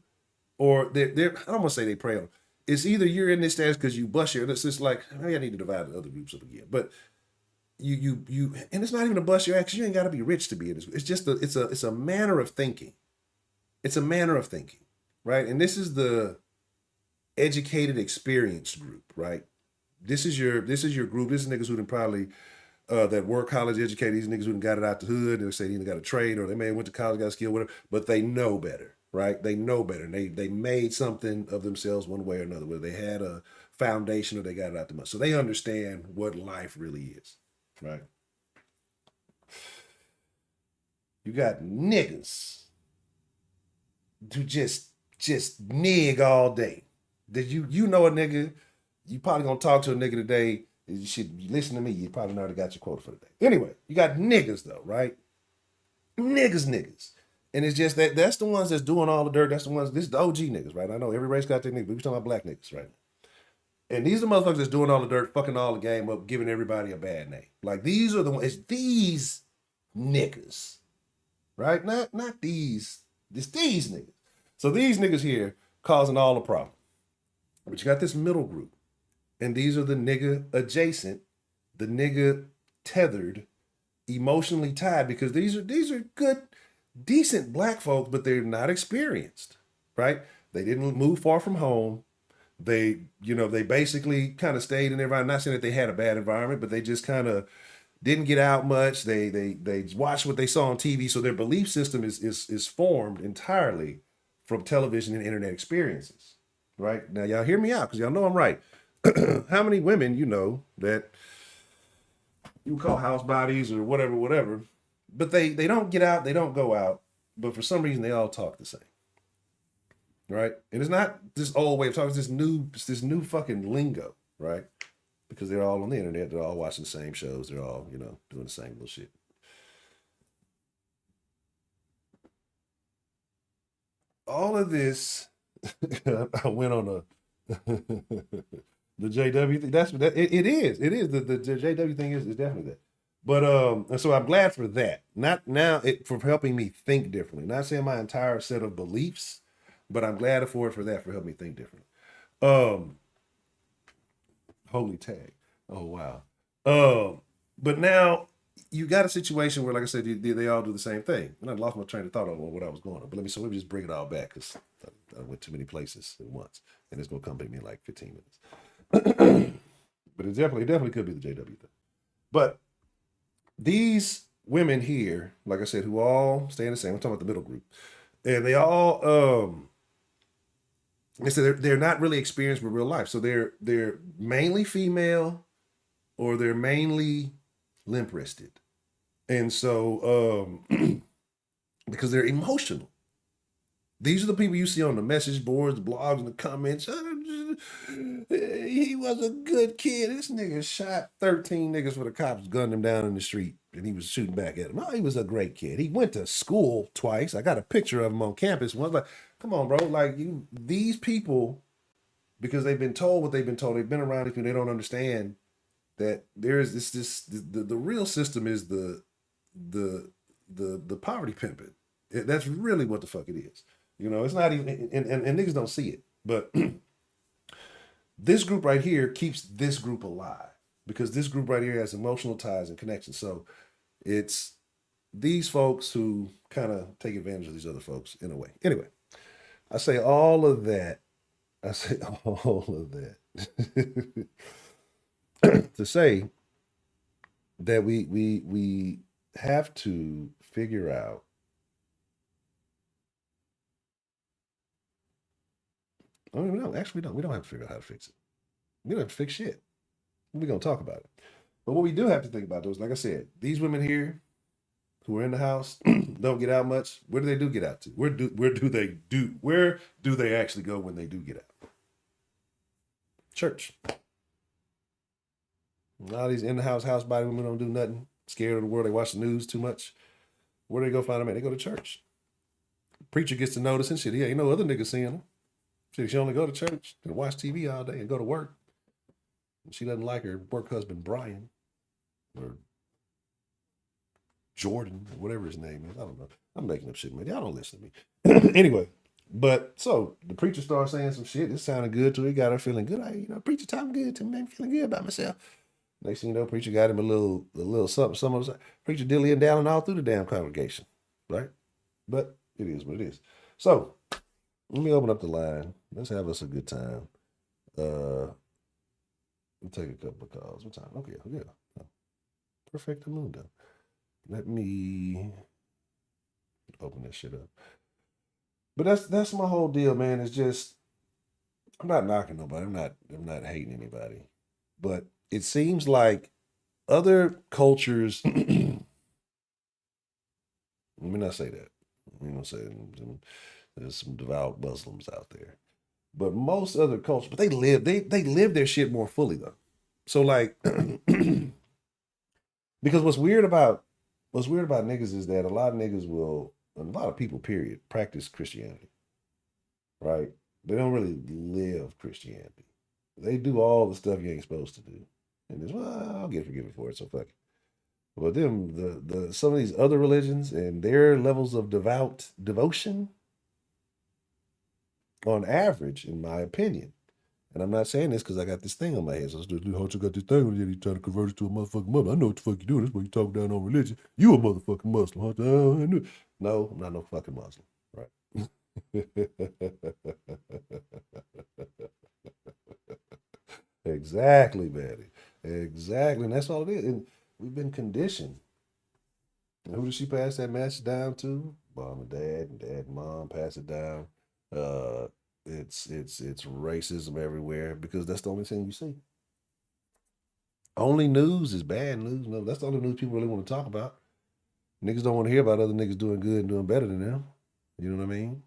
or they're I don't want to say they prey on. It's either you're in this status because you bust your. It's just like maybe I need to divide the other groups up again, but you and it's not even a bust your ass. You ain't got to be rich to be in this. It's just it's a manner of thinking. It's a manner of thinking. Right? And this is the educated experience group, right? This is your group. This is niggas who done probably that were college educated, these niggas who done got it out the hood, they say they either got a trade or they may have went to college, got a skill, whatever, but they know better, right? They know better. And they made something of themselves one way or another, whether they had a foundation or they got it out the mud. So they understand what life really is, right? You got niggas who just nig all day. Did you know a nigga? You probably gonna talk to a nigga today. You should listen to me. You probably already got your quota for the day. Anyway, you got niggas though, right? Niggas. And it's just that's the ones that's doing all the dirt. That's the ones, this is the OG niggas, right? I know every race got their niggas, but we're talking about black niggas, right? And these are motherfuckers that's doing all the dirt, fucking all the game up, giving everybody a bad name. Like these are the ones, it's these niggas, right? Not these, it's these niggas. So these niggas here causing all the problem. But you got this middle group. And these are the nigga adjacent, the nigga tethered, emotionally tied, because these are good, decent black folks, but they're not experienced, right? They didn't move far from home. They basically kind of stayed in their environment. Not saying that they had a bad environment, but they just kind of didn't get out much. They watched what they saw on TV. So their belief system is formed entirely from television and internet experiences, right? Now, y'all hear me out because y'all know I'm right. How many women that you call house bodies or whatever, but they don't get out, they don't go out, but for some reason they all talk the same, right? And it's not this old way of talking, it's this new fucking lingo, right? Because they're all on the internet, they're all watching the same shows, they're all, doing the same little shit. All of this, I went on the JW thing. That's what it is. It is the JW thing is definitely that. But and so I'm glad for that. Not now for helping me think differently. Not saying my entire set of beliefs, but I'm glad for it for that, for helping me think differently. Holy tag. Oh wow. But now you got a situation where, like I said, they all do the same thing. And I lost my train of thought on what I was going on. But let me just bring it all back because I went too many places at once, and it's gonna come back me in like 15 minutes. But it definitely could be the JW thing. But these women here, like I said, who all stay in the same. I'm talking about the middle group, and they all they said they're not really experienced with real life. So they're mainly female, or they're mainly limp wristed, and so because they're emotional. These are the people you see on the message boards, the blogs, and the comments. He was a good kid. This nigga shot 13 niggas for the cops gunned him down in the street and he was shooting back at him. No, he was a great kid. He went to school twice. I got a picture of him on campus once. Like, come on, bro. Like these people, because they've been told what they've been told, they've been around it, and they don't understand that there is the real system is the the poverty pimping. That's really what the fuck it is. You know, it's not even, and niggas don't see it, but this group right here keeps this group alive because this group right here has emotional ties and connections. So it's these folks who kind of take advantage of these other folks in a way. Anyway, I say all of that. I say all of that to say that we have to figure out. I mean, no, actually, we don't have to figure out how to fix it. We don't have to fix shit. We're gonna talk about it. But what we do have to think about, though, is like I said, these women here who are in the house don't get out much. Where do they do get out to? Where do they actually go when they do get out? Church. A lot of these in the house body women don't do nothing. Scared of the world. They watch the news too much. Where do they go find them at? They go to church. Preacher gets to notice and shit. Yeah, ain't no other niggas seeing them. She only go to church and watch TV all day and go to work. And she doesn't like her work husband Brian or Jordan or whatever his name is. I don't know. I'm making up shit, man. Y'all don't listen to me. Anyway, but so the preacher started saying some shit. It sounded good to her. He got her feeling good. Preacher talking good to me. I'm feeling good about myself. Next thing you know, preacher got him a little something. Some of us preacher dillying down all through the damn congregation, right? But it is what it is. So let me open up the line. Let's have us a good time. We'll take a couple of calls. What time? Okay, yeah. Perfect mundo. Let me open that shit up. But that's my whole deal, man. It's just I'm not knocking nobody. I'm not hating anybody. But it seems like other cultures let me not say that. You know, say there's some devout Muslims out there. But most other cultures, but they live their shit more fully though. So like because what's weird about niggas is that a lot of niggas will, a lot of people, period, practice Christianity, right? They don't really live Christianity. They do all the stuff you ain't supposed to do, and it's well, I'll get forgiven for it, so fuck it. But them, the some of these other religions and their levels of devotion, on average, in my opinion, and I'm not saying this because I got this thing on my head. So it's just, how you got this thing on your head? You trying to convert it to a motherfucking Muslim. I know what the fuck you doing. That's why you talk down on religion. You a motherfucking Muslim, huh? No, I'm not no fucking Muslim. Right. Exactly, Betty. Exactly. And that's all it is. And we've been conditioned. And who did she pass that message down to? Mom and dad and mom pass it down. Uh it's racism everywhere because that's the only thing you see. Only news is bad news. No, that's the only news people really want to talk about. Niggas don't want to hear about other niggas doing good and doing better than them. You know what I mean?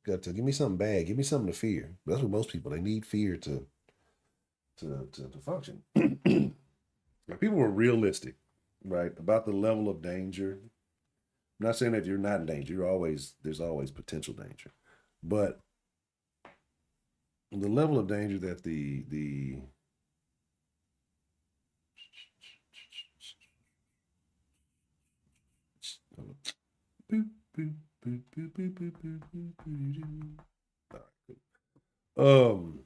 Got to give me something bad. Give me something to fear. That's what most people, they need fear to function. People were realistic, right, about the level of danger. I'm not saying that you're not in danger. There's always potential danger, but the level of danger that the boop, boop, boop, boop, boop, boop, boop, boop, boop. All right,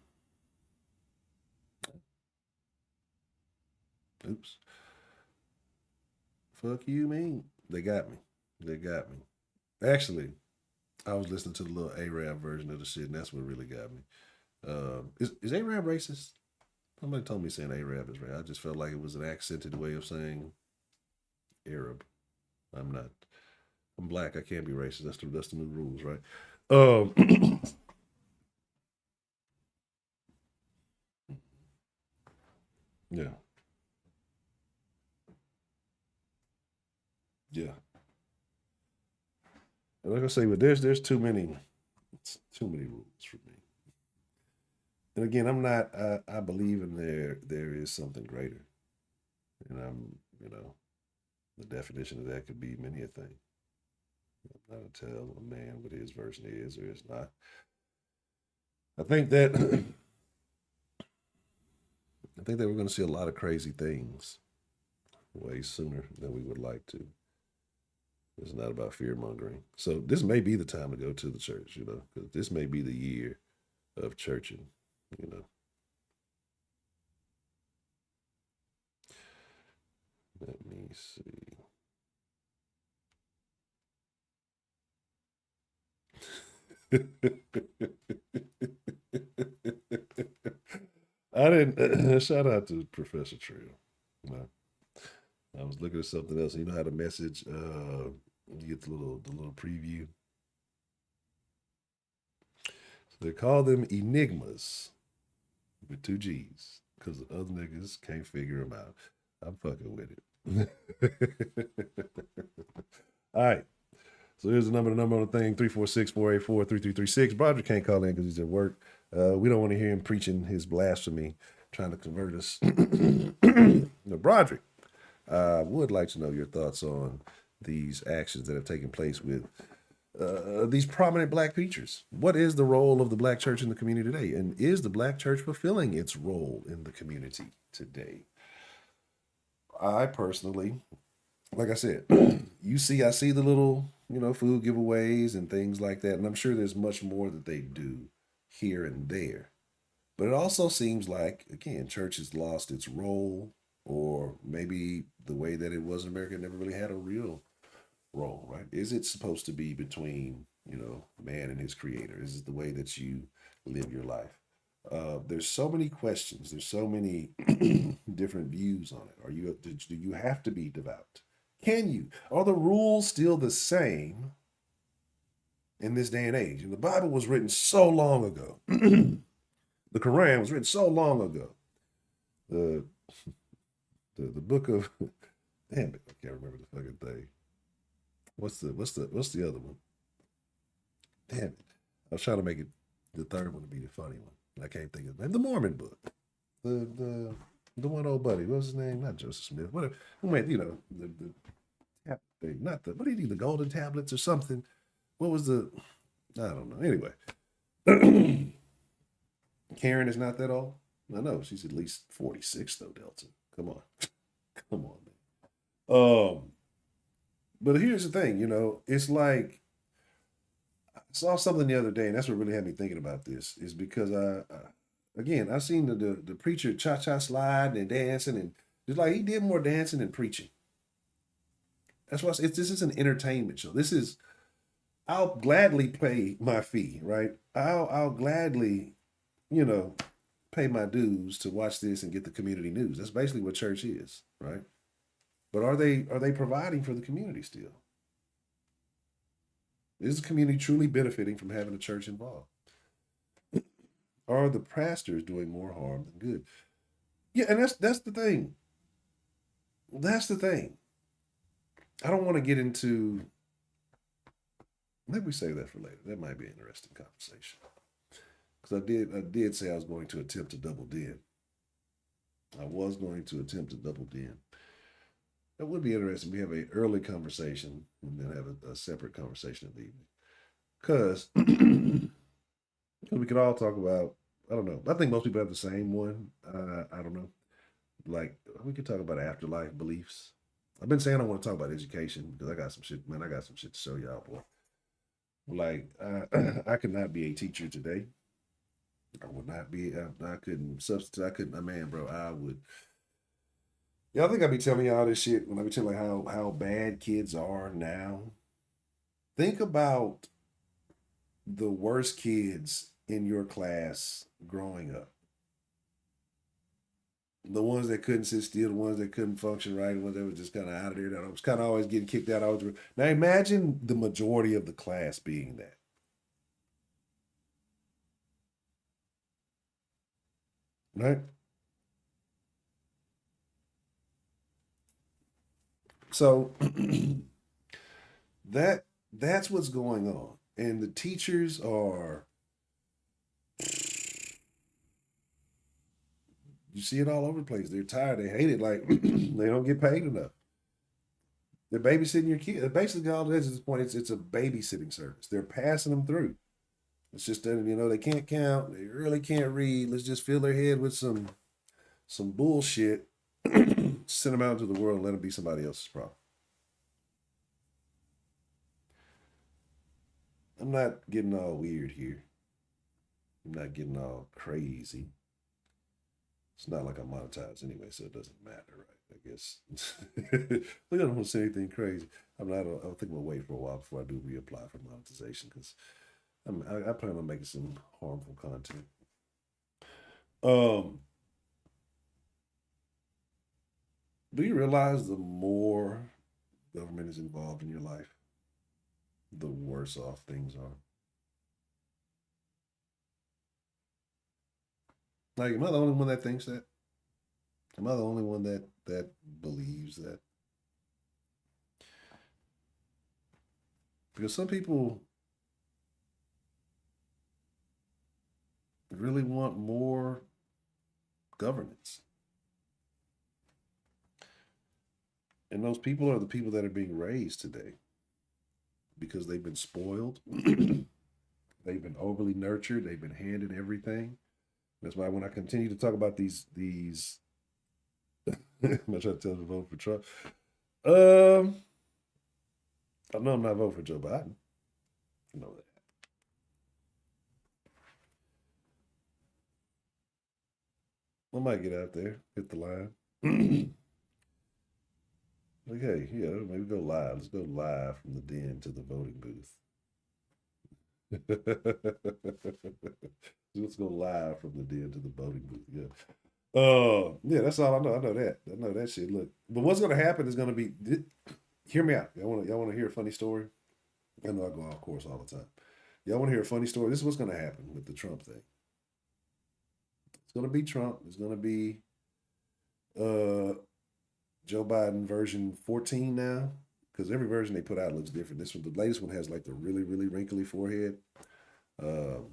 oops. Fuck you, mean? They got me. They got me. Actually, I was listening to the little Arab version of the shit, and that's what really got me. Is Arab racist? Somebody told me saying Arab is right. I just felt like it was an accented way of saying Arab. I'm not. I'm black. I can't be racist. That's the new rules, right? Um, yeah, yeah. And like I say, but there's too many rules for me. And again, I'm not. I believe in there is something greater, and the definition of that could be many a thing. I'm not to tell a man what his version is or is not. I think that I think that we're going to see a lot of crazy things way sooner than we would like to. It's not about fear mongering. So this may be the time to go to the church, because this may be the year of churching, you know. Let me see. I didn't shout out to Professor Trill. No, I was looking at something else. You know how the message you get the little preview. So they call them enigmas with two G's because the other niggas can't figure them out. I'm fucking with it. All right. So here's the number on the thing 346-484-3336. Broderick can't call in because he's at work. We don't want to hear him preaching his blasphemy, trying to convert us. Now, Broderick, I would like to know your thoughts on these actions that have taken place with these prominent black preachers. What is the role of the black church in the community today? And is the black church fulfilling its role in the community today? I personally, like I said, I see the little, food giveaways and things like that. And I'm sure there's much more that they do here and there. But it also seems like, again, church has lost its role, or maybe the way that it was in America never really had a real role, right? Is it supposed to be between, man and his creator? Is it the way that you live your life? There's so many questions. There's so many different views on it. Do you have to be devout? Can you? Are the rules still the same in this day and age? And the Bible was written so long ago. The Quran was written so long ago. The the book of damn it, I can't remember the fucking thing. What's the other one? Damn it. I was trying to make it the third one to be the funny one. I can't think of it. The Mormon book. The one old buddy. What was his name? Not Joseph Smith. Whatever. Who made, the tap thing. Not the what did he the golden tablets or something? What was the I don't know. Anyway. Karen is not that old. I know she's at least 46 though, Delta. Come on. Come on, man. But here's the thing, it's like I saw something the other day, and that's what really had me thinking about this, is because again, I seen the preacher cha-cha sliding and dancing, and just like he did more dancing than preaching. That's why this is an entertainment show. I'll gladly pay my fee, right? I'll gladly, you know, pay my dues to watch this and get the community news. That's basically what church is, right? But are they providing for the community still? Is the community truly benefiting from having a church involved? Are the pastors doing more harm than good? Yeah, and that's the thing. That's the thing. I don't want to get into. Maybe we save that for later. That might be an interesting conversation. Because I did say I was going to attempt to double din. I was going to attempt to double din. That would be interesting. We have an early conversation and then have a separate conversation in the evening. Because we could all talk about. I don't know. I think most people have the same one. I don't know. Like we could talk about afterlife beliefs. I've been saying I want to talk about education because I got some shit, man. I got some shit to show y'all, boy. Like I could not be a teacher today. I would not be. I couldn't substitute. I couldn't. Man, bro, I would. Yeah, I think I'd be telling y'all this shit when I be telling how bad kids are now. Think about the worst kids in your class growing up. The ones that couldn't sit still, the ones that couldn't function right, the ones that were just kind of out of there, that was kind of always getting kicked out. Now imagine the majority of the class being that, right? So that's what's going on, and the teachers are You see it all over the place. They're tired. They hate it. Like they don't get paid enough. They're babysitting your kid. Basically, all it is at this point, it's a babysitting service. They're passing them through. It's just that they can't count. They really can't read. Let's just fill their head with some bullshit. Send them out into the world and let them be somebody else's problem. I'm not getting all weird here. I'm not getting all crazy. It's not like I'm monetized anyway, so it doesn't matter, right? I guess. I don't want to say anything crazy. I'm not. I think I'm gonna wait for a while before I do reapply for monetization because I plan on making some harmful content. Um, do you realize the more government is involved in your life, the worse off things are? Like, am I the only one that thinks that? Am I the only one that believes that? Because some people really want more governance. And those people are the people that are being raised today because they've been spoiled. They've been overly nurtured. They've been handed everything. That's why when I continue to talk about these I'm not trying to tell them to vote for Trump. Um, I know I'm not voting for Joe Biden. I know that. I might get out there, hit the line. Like, hey, yeah, maybe go live. Let's go live from the den to the voting booth. Let's go live from the den to the voting booth. Yeah. Yeah, that's all I know. I know that. I know that shit. Look, but what's gonna happen is gonna be. Hear me out. Y'all want to hear a funny story? I know I go off course all the time. Y'all want to hear a funny story? This is what's gonna happen with the Trump thing. It's gonna be Trump. It's gonna be uh Joe Biden version 14 now. Because every version they put out looks different. This one, the latest one, has like the really, really wrinkly forehead. Um,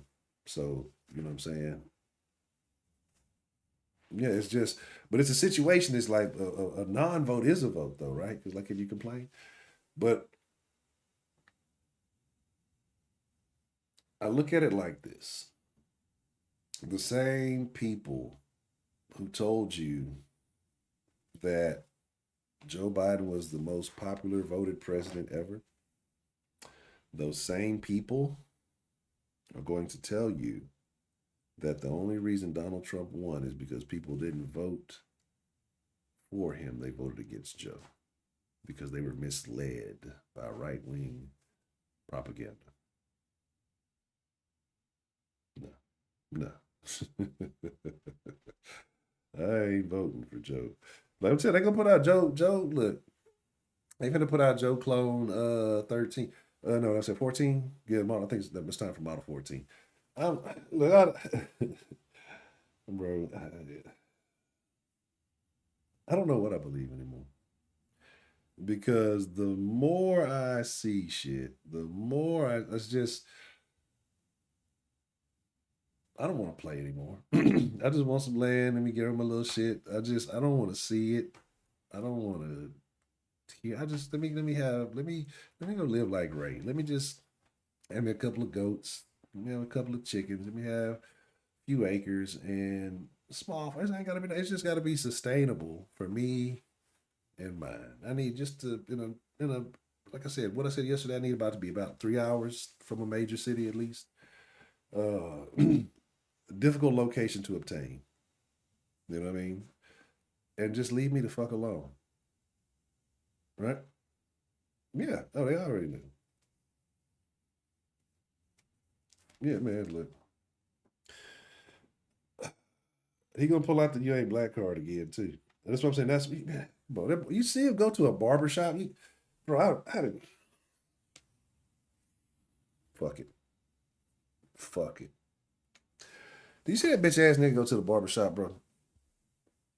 so you know what I'm saying? Yeah, it's just, but it's a situation. It's like a non-vote is a vote, though, right? Because like, can you complain? But I look at it like this: the same people who told you that Joe Biden was the most popular voted president ever, those same people are going to tell you that the only reason Donald Trump won is because people didn't vote for him. They voted against Joe because they were misled by right wing propaganda. No, no. I ain't voting for Joe. Like I'm saying, they gonna put out Joe. Look, they gonna put out Joe Clone 13. No, I said 14. Yeah, model. I think it's time for model 14. I'm look, bro. I don't know what I believe anymore because the more I see shit, the more it's just I don't want to play anymore. I just want some land. Let me get her my little shit. I don't want to see it. I don't want to. I just let me go live like Ray. Let me just have me a couple of goats. Let me have a couple of chickens. Let me have a few acres and small. It ain't gotta be. It's just gotta be sustainable for me and mine. I need just to in a like I said, what I said yesterday. I need about to be about 3 hours from a major city at least. Uh, difficult location to obtain. You know what I mean? And just leave me the fuck alone, right? Yeah. Oh, they already knew. Yeah, man. Look, he gonna pull out the "you ain't black" card again too. And that's what I'm saying. That's man, bro. You see him go to a barber shop, bro. I didn't. Fuck it. Fuck it. Do you see that bitch ass nigga go to the barber shop, bro?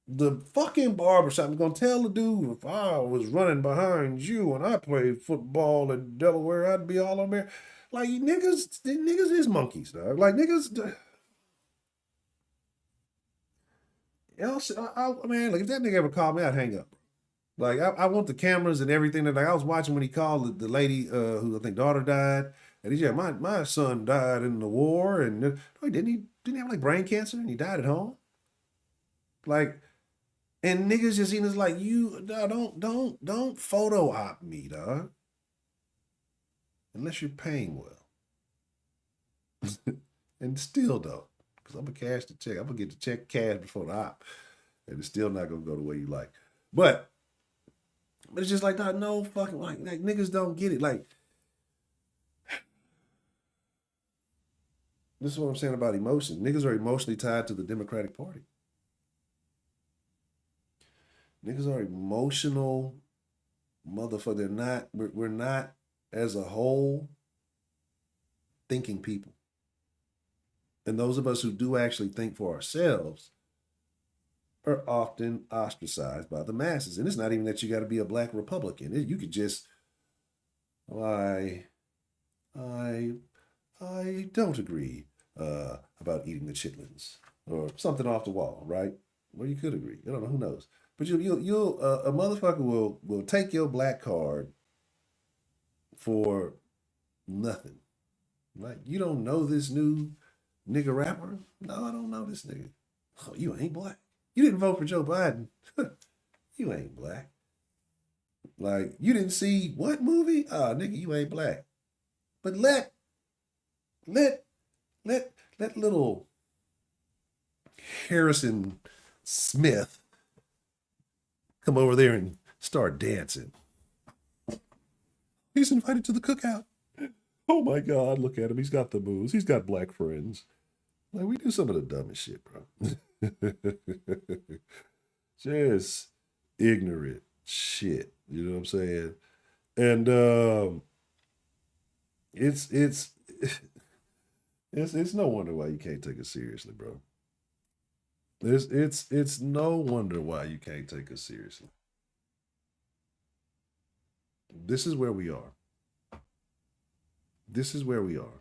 The fucking barbershop is gonna tell the dude if I was running behind you and I played football in Delaware, I'd be all on there. Like niggas is monkeys, dog. Like niggas, else, man, like if that nigga ever called me, I'd hang up. Like I want the cameras and everything. That like I was watching when he called the lady who I think daughter died, and he's yeah, my son died in the war, and oh, didn't he have like brain cancer and he died at home? Like, and niggas just seen us like you don't photo op me, dog, unless you're paying well, and still don't, because I'm gonna cash the check. I'm gonna get the check cash before the op, and it's still not gonna go the way you like. But it's just like that. No fucking like niggas don't get it. Like this is what I'm saying about emotion. Niggas are emotionally tied to the Democratic Party. Niggas are emotional motherfucker. They're not. We're not as a whole thinking people. And those of us who do actually think for ourselves are often ostracized by the masses. And it's not even that you got to be a black Republican. You could just, I, I, I don't agree about eating the chitlins or something off the wall, right? Well, you could agree. I don't know. Who knows? But you'll a motherfucker will take your black card for nothing. Right? You don't know this new nigga rapper? No, I don't know this nigga. Oh, you ain't black. You didn't vote for Joe Biden. You ain't black. Like, you didn't see what movie? Ah, nigga, you ain't black. But let, let little Harrison Smith come over there and start dancing. He's invited to the cookout. Oh my God, look at him. He's got the moves. He's got black friends. Like, we do some of the dumbest shit, bro. Just ignorant shit. You know what I'm saying? And it's it's it's no wonder why you can't take it seriously, bro. It's no wonder why you can't take us seriously. This is where we are. This is where we are.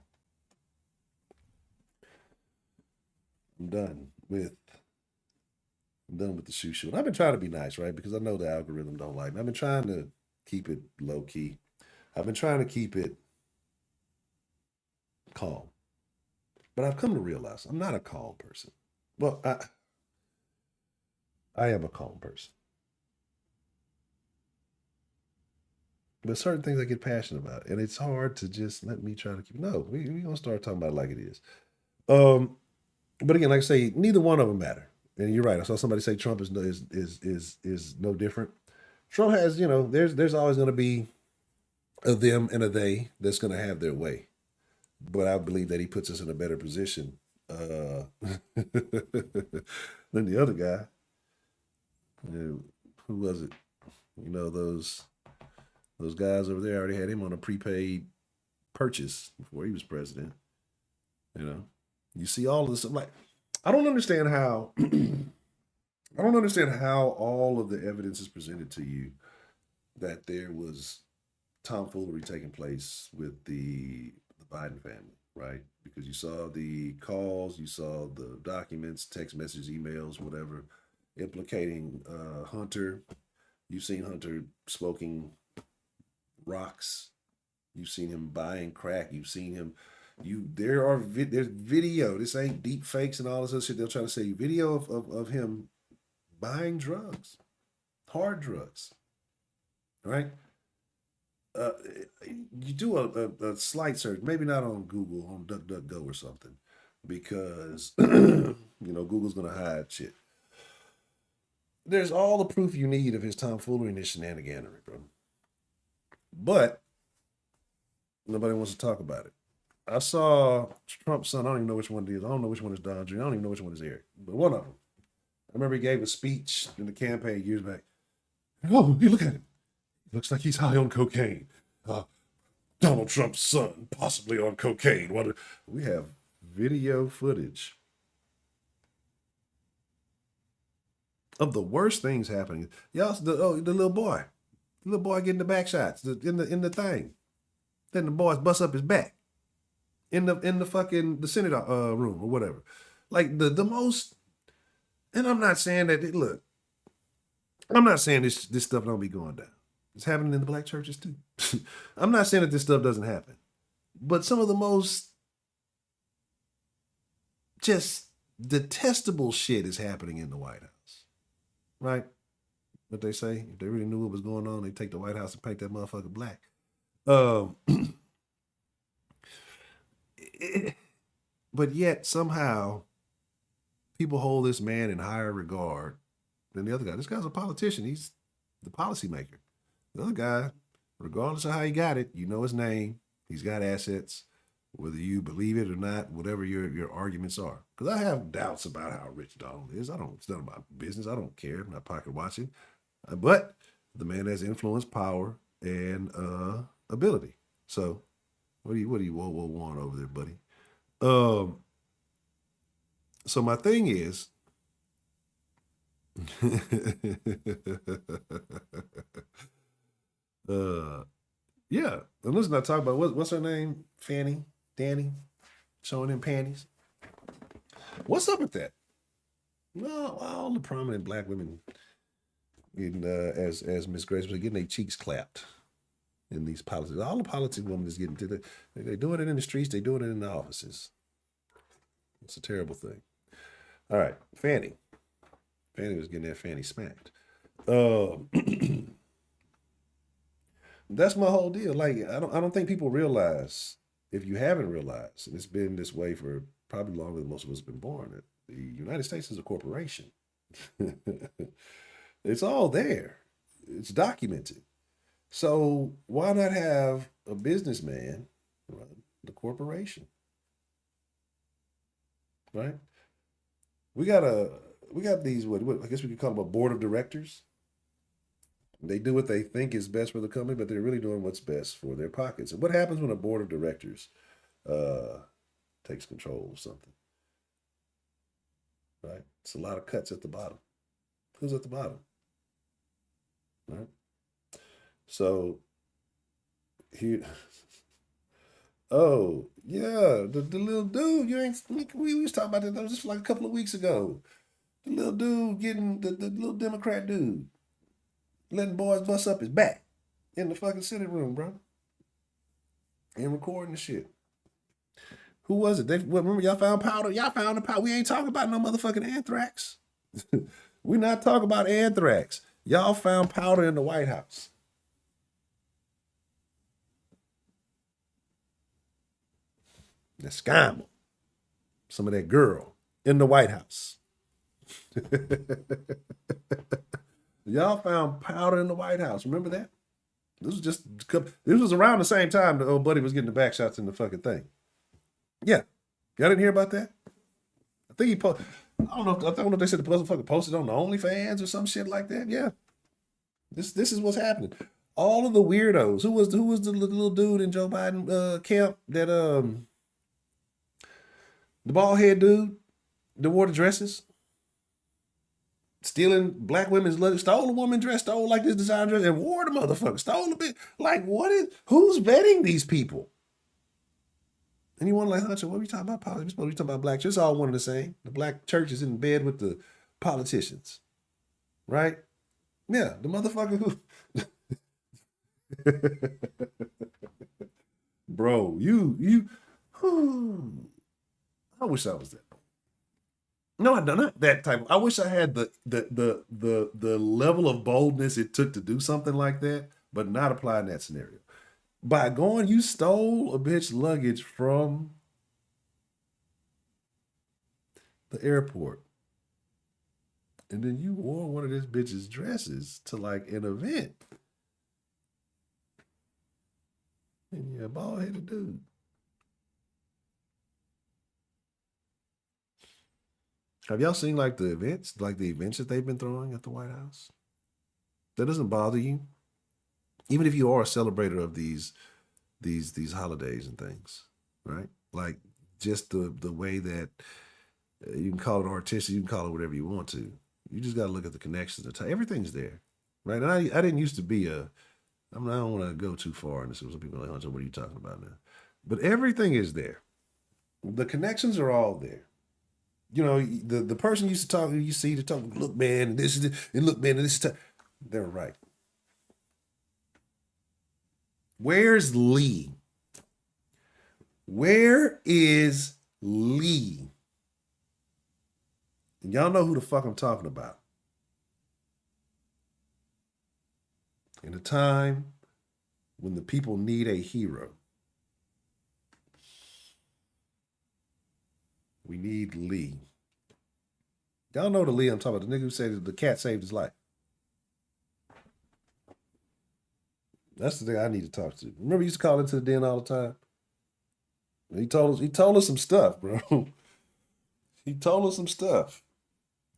I'm done with I'm done with the shoe. And I've been trying to be nice, right? Because I know the algorithm don't like me. I've been trying to keep it low key. I've been trying to keep it calm. But I've come to realize I'm not a calm person. Well, I am a calm person. But certain things I get passionate about. And it's hard to just let me try to keep no, we gonna start talking about it like it is. Um, but again, like I say, neither one of them matter. And you're right. I saw somebody say Trump is no different. Trump has, there's always going to be a them and a they that's going to have their way. But I believe that he puts us in a better position than the other guy. Who was it? You know those guys over there already had him on a prepaid purchase before he was president. You know, you see all of this. I'm like, I don't understand how. I don't understand how all of the evidence is presented to you that there was tomfoolery taking place with the Biden family, right? Because you saw the calls, you saw the documents, text messages, emails, whatever, implicating Hunter. You've seen Hunter smoking rocks. You've seen him buying crack. You've seen him. There's video. This ain't deep fakes and all this other shit. They'll try to say video of him buying drugs, hard drugs, right? uh, you do a slight search, maybe not on Google, on DuckDuckGo or something, because Google's gonna hide shit. There's all the proof you need of his tomfoolery and his shenaniganery, bro. But nobody wants to talk about it. I saw Trump's son. I don't even know which one it is. I don't know which one is Don Jr. I don't even know which one is Eric, but one of them. I remember he gave a speech in the campaign years back. Oh, you look at him. Looks like he's high on cocaine. Uh, Donald Trump's son, possibly on cocaine. We have video footage of the worst things happening. Y'all, the little boy getting the back shots in the thing. Then the boys bust up his back in the fucking the Senate room or whatever. Like the most And I'm not saying that, look, I'm not saying this stuff don't be going down. It's happening in the black churches too. I'm not saying that this stuff doesn't happen. But some of the most just detestable shit is happening in the White House. Right? What they say, if they really knew what was going on, they take the White House and paint that motherfucker black. Um, but yet somehow people hold this man in higher regard than the other guy. This guy's a politician. He's the policymaker. The other guy, regardless of how he got it, you know his name. He's got assets, whether you believe it or not, whatever your arguments are. Because I have doubts about how rich Donald is. It's none of my business. I don't care. I'm not pocket watching. But the man has influence, power, and ability. So, what do you want over there, buddy? Um, so my thing is, yeah. And listen, I talk about what's her name? Fanny, Danny, showing them panties. What's up with that? Well, all the prominent black women, as Miss Grace was getting their cheeks clapped in these politics. All the politics women is getting to they're doing it in the streets. They're doing it in the offices. It's a terrible thing. All right, Fanny. Fanny was getting that Fanny smacked. Uh, that's my whole deal. Like I don't think people realize, if you haven't realized, and it's been this way for probably longer than most of us have been born, that the United States is a corporation. It's all there. It's documented. So why not have a businessman run the corporation? Right? We got a we got these what I guess we could call them a board of directors. They do what they think is best for the company, but they're really doing what's best for their pockets. And what happens when a board of directors uh, takes control of something? Right? It's a lot of cuts at the bottom. Who's at the bottom? Right? So here, oh yeah, the little dude. You ain't we was talking about that just like a couple of weeks ago. The little dude getting the little Democrat dude letting boys bust up his back in the fucking sitting room, bro, and recording the shit. Who was it? Remember y'all found powder? Y'all found the powder. We ain't talking about no motherfucking anthrax. We not talking about anthrax. Y'all found powder in the White House. The scandal. Some of that girl in the White House. Y'all found powder in the White House. Remember that? This was around the same time the old buddy was getting the back shots in the fucking thing. Yeah. Y'all didn't hear about that? I think he posted. I don't know if they said the person fucking posted on the OnlyFans or some shit like that. Yeah. This is what's happening. All of the weirdos. Who was the little dude in Joe Biden camp that the bald head dude that wore the dresses? Stealing black women's luggage, stole a woman dress, stole like this design dress, and wore the motherfucker, stole a bit. Like, who's vetting these people? And you want to like, Hunter, what are we talking about? Politics? We're supposed to be talking about black church. It's all one and the same. The black church is in bed with the politicians, right? Yeah, the motherfucker who, bro, I wish I was that. No, I don't. Not that type. I wish I had the level of boldness it took to do something like that, but not apply in that scenario. By going, you stole a bitch luggage from the airport, and then you wore one of this bitch's dresses to like an event. And you're a bald headed dude. Have y'all seen like the events that they've been throwing at the White House? That doesn't bother you, even if you are a celebrator of these holidays and things, right? Like just the way that you can call it artistic, you can call it whatever you want to. You just got to look at the connections. Everything's there, right? And I didn't used to be I don't want to go too far, and some people are like, Hunter, what are you talking about now? But everything is there. The connections are all there. the person used to talk, you see to talk, look, man, and this is it, and look, man, and this is they're right. Where's Lee? Where is Lee? And y'all know who the fuck I'm talking about. In a time when the people need a hero, we need Lee. Y'all know the Lee I'm talking about, the nigga who said the cat saved his life. That's the thing I need to talk to. Remember, he used to call into the den all the time. He told us some stuff, bro. He told us some stuff.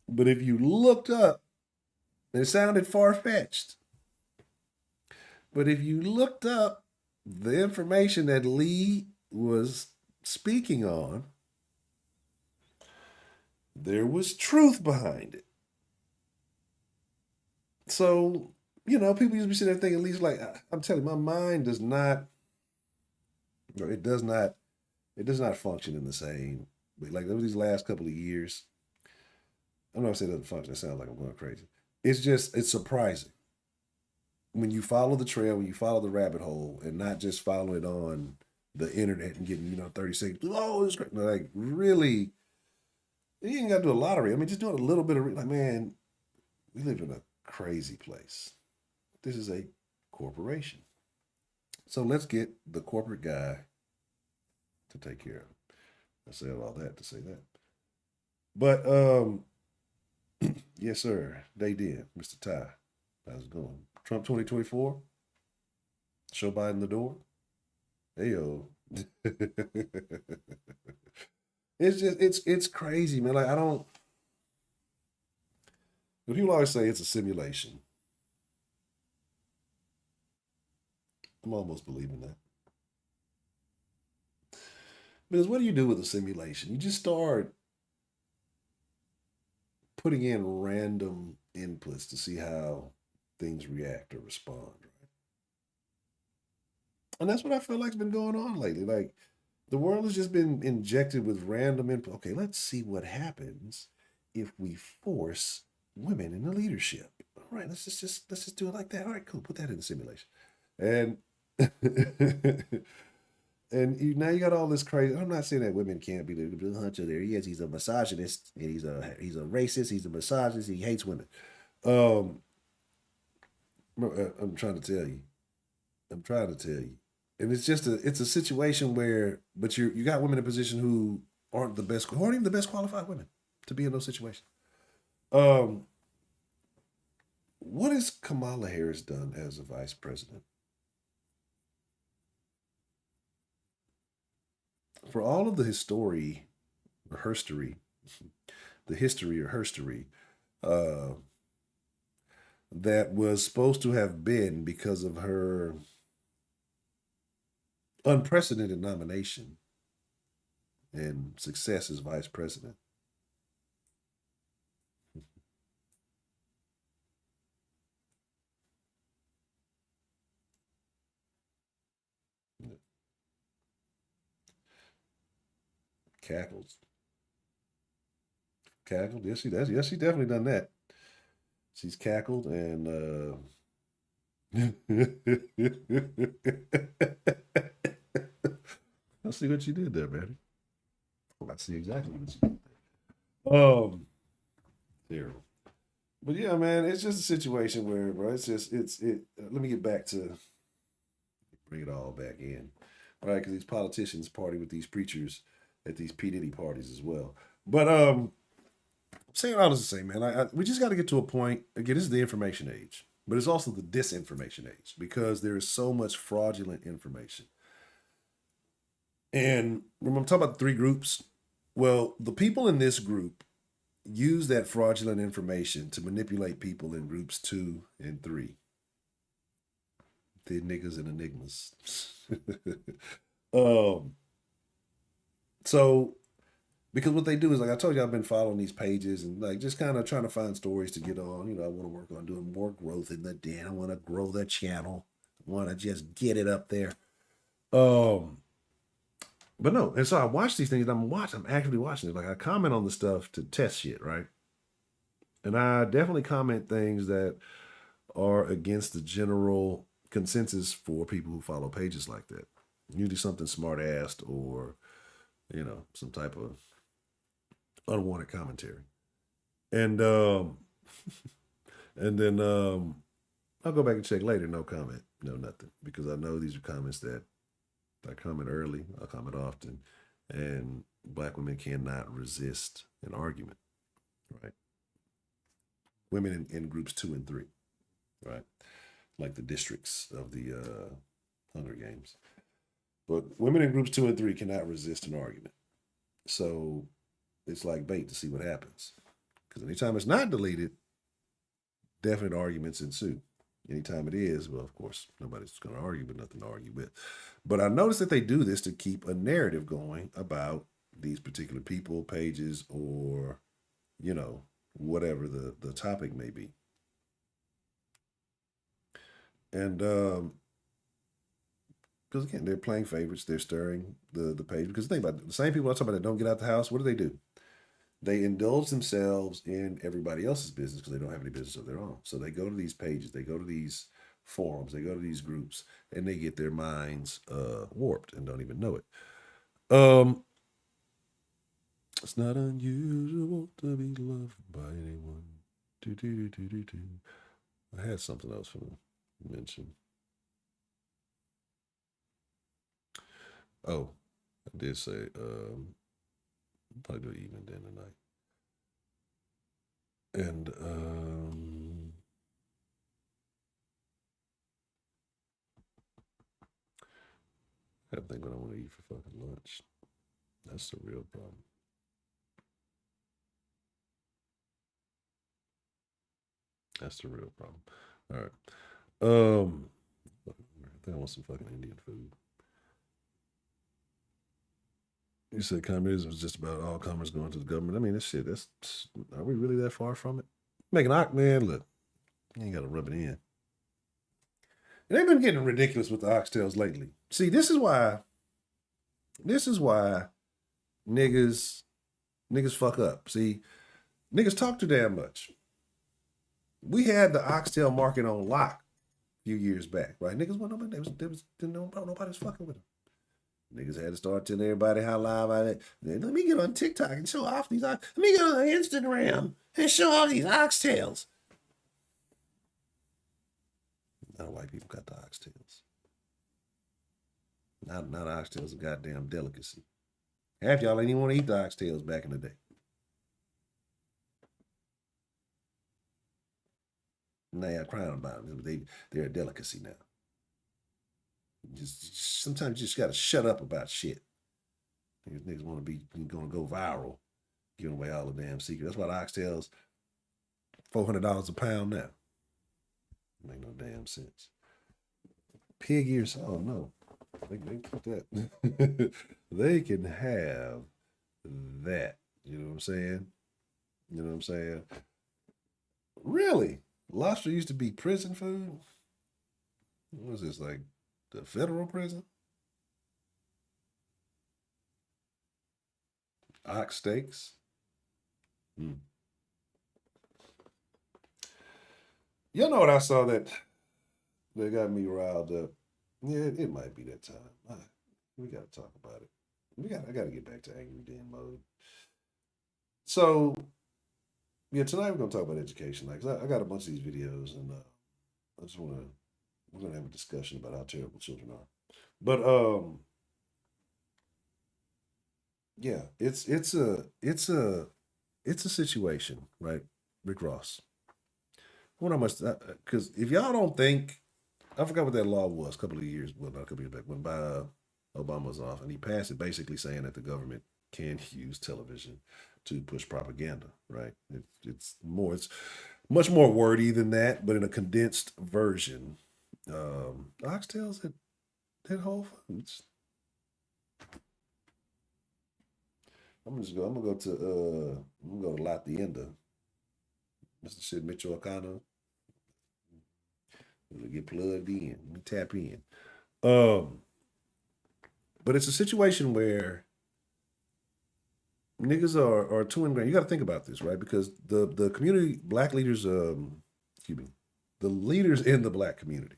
But if you looked up, it sounded far fetched. But if you looked up the information that Lee was speaking on, there was truth behind it. So, people used to be sitting there thinking, at least like, I'm telling you, my mind does not, it does not function in the same, like over these last couple of years. I'm not gonna say it doesn't function. It sounds like I'm going crazy. It's surprising when you follow the trail, when you follow the rabbit hole, and not just follow it on the internet and getting 30 seconds. Oh, it's great. Like really, you ain't got to do a lottery. I mean, just doing a little bit of like, man, we live in a crazy place. This is a corporation, so let's get the corporate guy to take care of it. I said all that to say that, but yes, sir, they did, Mr. Ty. How's it going? Trump 2024. Show Biden the door. Hey yo. It's crazy, man. Like I don't. People always say it's a simulation. I'm almost believing that. Because what do you do with a simulation? You just start putting in random inputs to see how things react or respond, right? And that's what I feel like's been going on lately. Like the world has just been injected with random input. Okay, let's see what happens if we force women into leadership. All right, let's just do it like that. All right, cool. Put that in the simulation, and now you got all this crazy. I'm not saying that women can't be the hunter. There he is. He's a misogynist, and he's a racist. He's a misogynist. He hates women. Um, I'm trying to tell you. I'm trying to tell you. And it's a situation where, but you got women in a position who aren't even the best qualified women to be in those situations. Um, what has Kamala Harris done as a vice president? For all of the history or herstory, the history or herstory, uh, that was supposed to have been because of her unprecedented nomination and success as vice president. Cackles. Cackled. Yes, she does. Yes, she definitely done that. She's cackled and I see what you did there, man. I see exactly what you did. Terrible. But yeah, man, it's just a situation where, bro, let me get back to bring it all back in, right? Because these politicians party with these preachers at these P Diddy parties as well. But saying all this to say, man, we just got to get to a point. Again, this is the information age, but it's also the disinformation age because there is so much fraudulent information. And when I'm talking about three groups, well, the people in this group use that fraudulent information to manipulate people in groups 2 and 3. The niggas and enigmas. um, so because what they do is like I told you, I've been following these pages and like just kind of trying to find stories to get on. I want to work on doing more growth in the den. I want to grow the channel. I want to just get it up there. Um, But no, and so I watch these things. I'm actively watching it. Like I comment on the stuff to test shit, right? And I definitely comment things that are against the general consensus for people who follow pages like that. Usually something smart assed or, some type of unwanted commentary. And and then I'll go back and check later, no comment, no nothing. Because I know these are comments that I comment early, I comment often, and black women cannot resist an argument, right? Women in groups 2 and 3, right? Like the districts of the Hunger Games. But women in groups 2 and 3 cannot resist an argument. So it's like bait to see what happens. Because anytime it's not deleted, definite arguments ensue. Anytime it is, well, of course, nobody's going to argue, but nothing to argue with. But I noticed that they do this to keep a narrative going about these particular people, pages, or, whatever the topic may be. And because again, they're playing favorites, they're stirring the page. Because think about it, the same people I talk about that don't get out the house, what do? They indulge themselves in everybody else's business because they don't have any business of their own. So they go to these pages, they go to these forums, they go to these groups, and they get their minds warped and don't even know it. It's not unusual to be loved by anyone. Do, do, do, do, do. I had something else to mention. Oh, I did say probably do even then tonight. And I think what I want to eat for fucking lunch. That's the real problem. That's the real problem. All right. I think I want some fucking Indian food. You said communism is just about all commerce going to the government. I mean, this shit. Are we really that far from it? Making man, look, you ain't got to rub it in. And they've been getting ridiculous with the oxtails lately. See, this is why. This is why niggas fuck up. See, niggas talk too damn much. We had the oxtail market on lock a few years back, right? Niggas want nobody. Nobody was fucking with them. Niggas had to start telling everybody how live I it. Let me get on TikTok and show off these. Let me get on Instagram and show off these oxtails. Now white people got the oxtails. Not oxtails, a goddamn delicacy. Half y'all ain't even want to eat the oxtails back in the day. Now y'all crying about them. They're a delicacy now. Just sometimes you just gotta shut up about shit. Niggas want to be gonna go viral, giving away all the damn secrets. That's why the oxtails $400 a pound now. Make no damn sense. Pig ears, oh no. They put that. They can have that. You know what I'm saying? You know what I'm saying? Really? Lobster used to be prison food? What was this, like the federal prison? Ox steaks? Hmm. You know what I saw that got me riled up? Yeah, it might be that time. We gotta talk about it. I gotta get back to angry Dan mode. So yeah, tonight we're gonna talk about education. Like I got a bunch of these videos, and I just wanna we're gonna have a discussion about how terrible children are. But yeah, it's a situation, right? Rick Ross. I wonder how much because if y'all don't think I forgot what that law was a couple of years, well, not a couple of years back, when Obama was off, and he passed it basically saying that the government can use television to push propaganda, right? It's much more wordy than that, but in a condensed version. Oxtails at Whole Foods. I'm gonna go to La Tienda. Mr. Shit Mitchell O'Connor. Get plugged in. Let me tap in. Um, But it's a situation where niggas are too ingrained. You got to think about this, right? Because the community, black leaders, excuse me, the leaders in the black community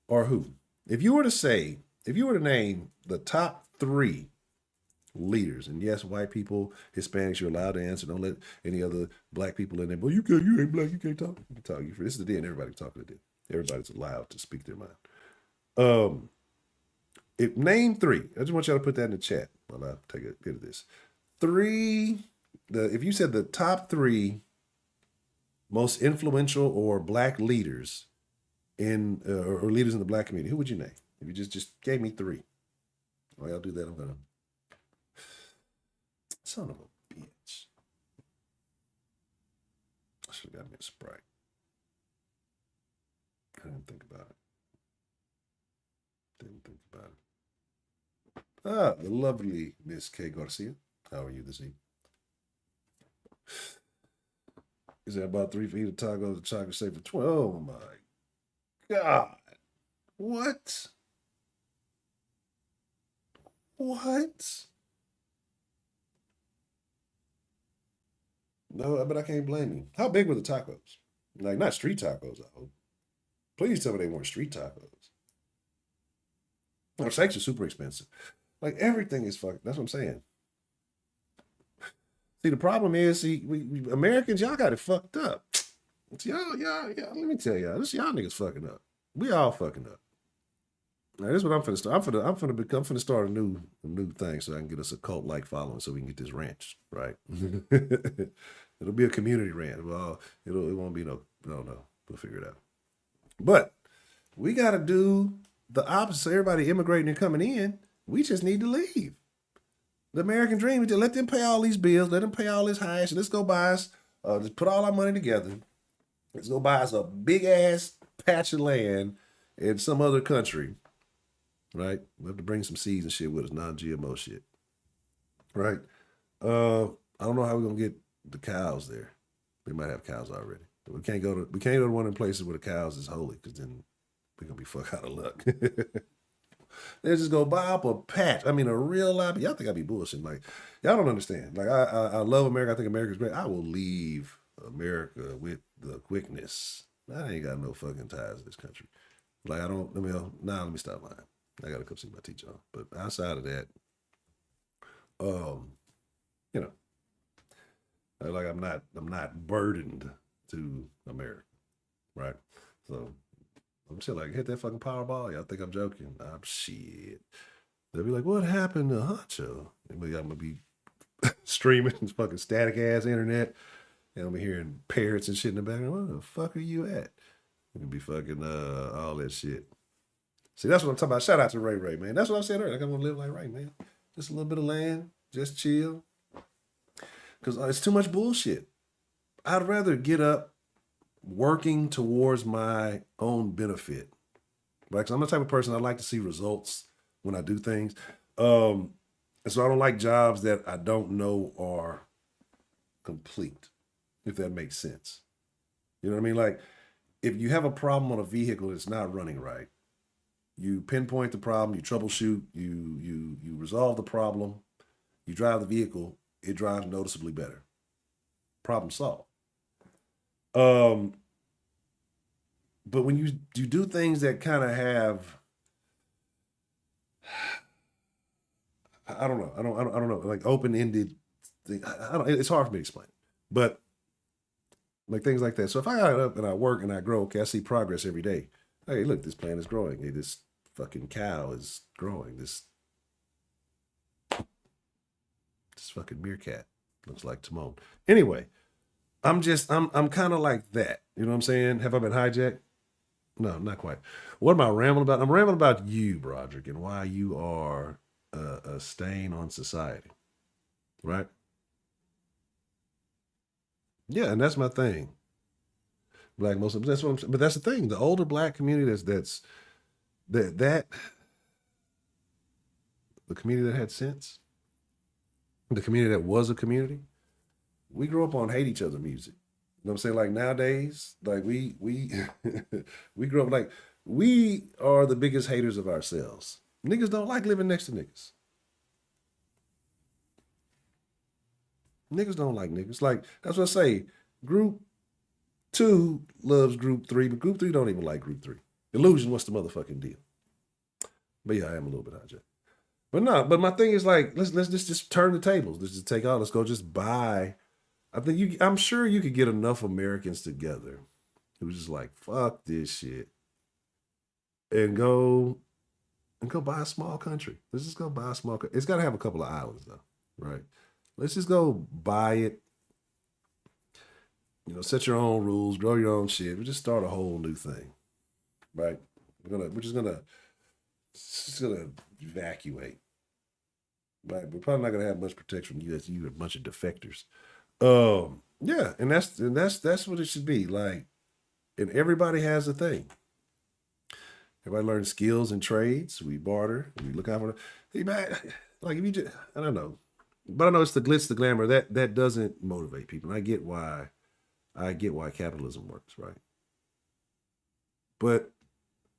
are who? If you were to say, if you were to name the top three leaders, and yes, white people, Hispanics, you're allowed to answer. Don't let any other black people in there. Well, you ain't black, you can't talk. You can talk. This is the den. Everybody's talking to den. Everybody's allowed to speak their mind. Um, if name three, I just want y'all to put that in the chat while I take a bit of this. Three, if you said the top three most influential or black leaders in or leaders in the black community, who would you name? If you just gave me three. While y'all do that, I'm gonna. Son of a bitch. I should have got me a Sprite. I didn't think about it. Didn't think about it. Ah, the lovely Miss K. Garcia. How are you this evening? Is that about 3 feet of tacos and chocolate shake for 20? Oh my God. What? What? No, but I can't blame you. How big were the tacos? Like, not street tacos, I hope. Please tell me they weren't street tacos. Our steaks are super expensive. Like, everything is fucking, that's what I'm saying. See, the problem is, we Americans, y'all got it fucked up. It's y'all, let me tell y'all, this y'all niggas fucking up. We all fucking up. Now, this is what I'm finna start. I'm finna start a new thing so I can get us a cult like following so we can get this ranch, right? It'll be a community ranch. Well, it won't be no. We'll figure it out. But we gotta do the opposite. Everybody immigrating and coming in, we just need to leave. The American dream is to let them pay all these bills, let them pay all this high shit. Let's go buy us, just put all our money together. Let's go buy us a big ass patch of land in some other country, right? We have to bring some seeds and shit with us, non-GMO shit, right? I don't know how we're gonna get the cows there. We might have cows already. But we can't go to one of the places where the cows is holy, because then we're gonna be fuck out of luck. They just go buy up a patch. I mean, a real lot. Y'all think I be bullshitting. Like, y'all don't understand. Like, I love America. I think America's great. I will leave America with the quickness. I ain't got no fucking ties to this country. Like, I don't, let me stop lying. I gotta come see my teacher. But outside of that, um, you know, like I'm not burdened to America, right? So I'm still like, hit that fucking Powerball. Y'all think I'm joking? I'm shit. They'll be like, what happened to Huncho? And I'm gonna be streaming this fucking static ass internet, and I'm hearing parrots and shit in the background. Where the fuck are you at? You can be fucking all that shit. See, that's what I'm talking about. Shout out to Ray Ray, man. That's what I said earlier. Like, I'm gonna live like Ray, man. Just a little bit of land, just chill. Because it's too much bullshit. I'd rather get up working towards my own benefit. Right? Because I'm the type of person I like to see results when I do things. And so I don't like jobs that I don't know are complete, if that makes sense. You know what I mean? Like, if you have a problem on a vehicle that's not running right, you pinpoint the problem, you troubleshoot, you resolve the problem, you drive the vehicle, it drives noticeably better. Problem solved. But when you do things that kind of have, I don't know, like open ended thing. I don't. It's hard for me to explain, but like things like that. So if I got up and I work and I grow, okay, I see progress every day. Hey, look, this plant is growing. Hey, this fucking cow is growing. This fucking meerkat looks like Timon. Anyway, I'm kind of like that. You know what I'm saying? Have I been hijacked? No, not quite. What am I rambling about? I'm rambling about you, Broderick, and why you are a stain on society, right? Yeah, and that's my thing. Black Muslims. That's what I'm saying. But that's the thing. The older black community that the community that had sense, the community that was a community. We grew up on hate each other music. You know what I'm saying? Like nowadays, like we we grew up like we are the biggest haters of ourselves. Niggas don't like living next to niggas. Niggas don't like niggas. Like, that's what I say. Group two loves group three, but group three don't even like group three. Illusion, what's the motherfucking deal? But yeah, I am a little bit hijacked. But no, but my thing is like, let's just turn the tables. Let's just take out. Let's go just buy. I'm sure you could get enough Americans together who's just like, fuck this shit. And go buy a small country. Let's just go buy a small country. It's gotta have a couple of islands though, right? Let's just go buy it. Set your own rules, grow your own shit. We just start a whole new thing. Right? We're just gonna evacuate. Right. We're probably not gonna have much protection from you as you a bunch of defectors. Yeah, and that's what it should be. Like, and everybody has a thing. Everybody learns skills and trades. We barter. We look out for hey man, like if you just I don't know. But I know it's the glitz, the glamour, that doesn't motivate people. And I get why capitalism works, right? But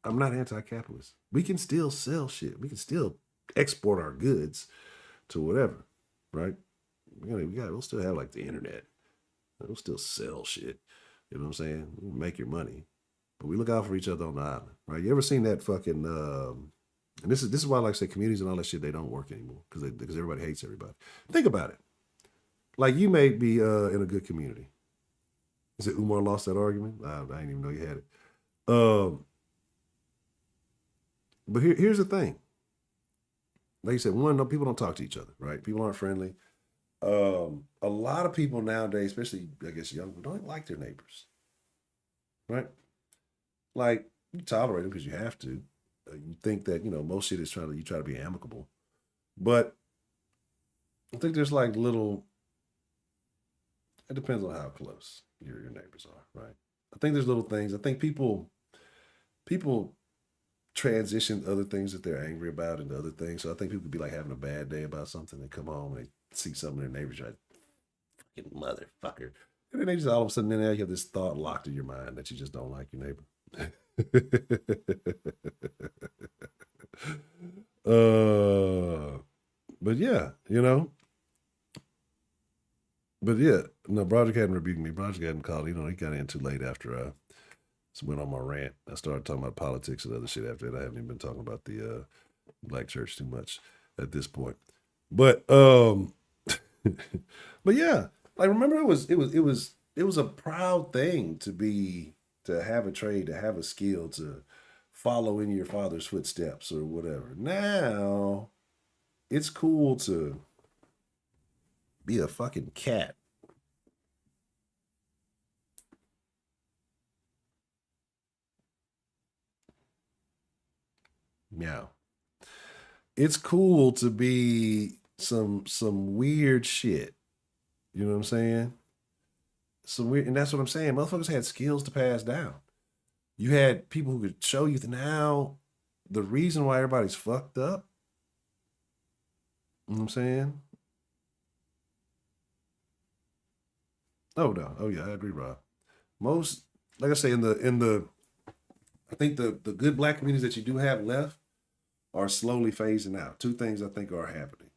I'm not anti-capitalist. We can still sell shit. We can still export our goods to whatever, right? We'll still have like the internet. We'll still sell shit. You know what I'm saying? We'll make your money, but we look out for each other on the island, right? You ever seen that fucking? And this is why I like to say communities and all that shit they don't work anymore because everybody hates everybody. Think about it. Like you may be in a good community. Is it Umar lost that argument? I didn't even know you had it. Um, but here's the thing. Like you said, one, no, people don't talk to each other, right? People aren't friendly. A lot of people nowadays, especially I guess young people, don't like their neighbors, right? Like you tolerate them because you have to. You think that most shit is you try to be amicable, but I think there's like little. It depends on how close your neighbors are, right? I think there's little things. I think people transition other things that they're angry about into other things. So I think people could be like having a bad day about something. They come home and they see something in their neighbors like, fucking motherfucker. And then they just all of a sudden then you have this thought locked in your mind that you just don't like your neighbor. But yeah, but yeah, no, Broderick hadn't rebuked me. Broderick hadn't called. He got in too late after I went on my rant. I started talking about politics and other shit after that. I haven't even been talking about the black church too much at this point. But but yeah, like remember it was a proud thing to have a trade, to have a skill, to follow in your father's footsteps or whatever. Now it's cool to be a fucking cat. Meow. It's cool to be some weird shit. You know what I'm saying? Some weird, and that's what I'm saying. Motherfuckers had skills to pass down. You had people who could show you that now the reason why everybody's fucked up. You know what I'm saying? Oh no. Oh yeah, I agree, Rob. Most, like I say, in the I think the good black communities that you do have left are slowly phasing out. Two things I think are happening.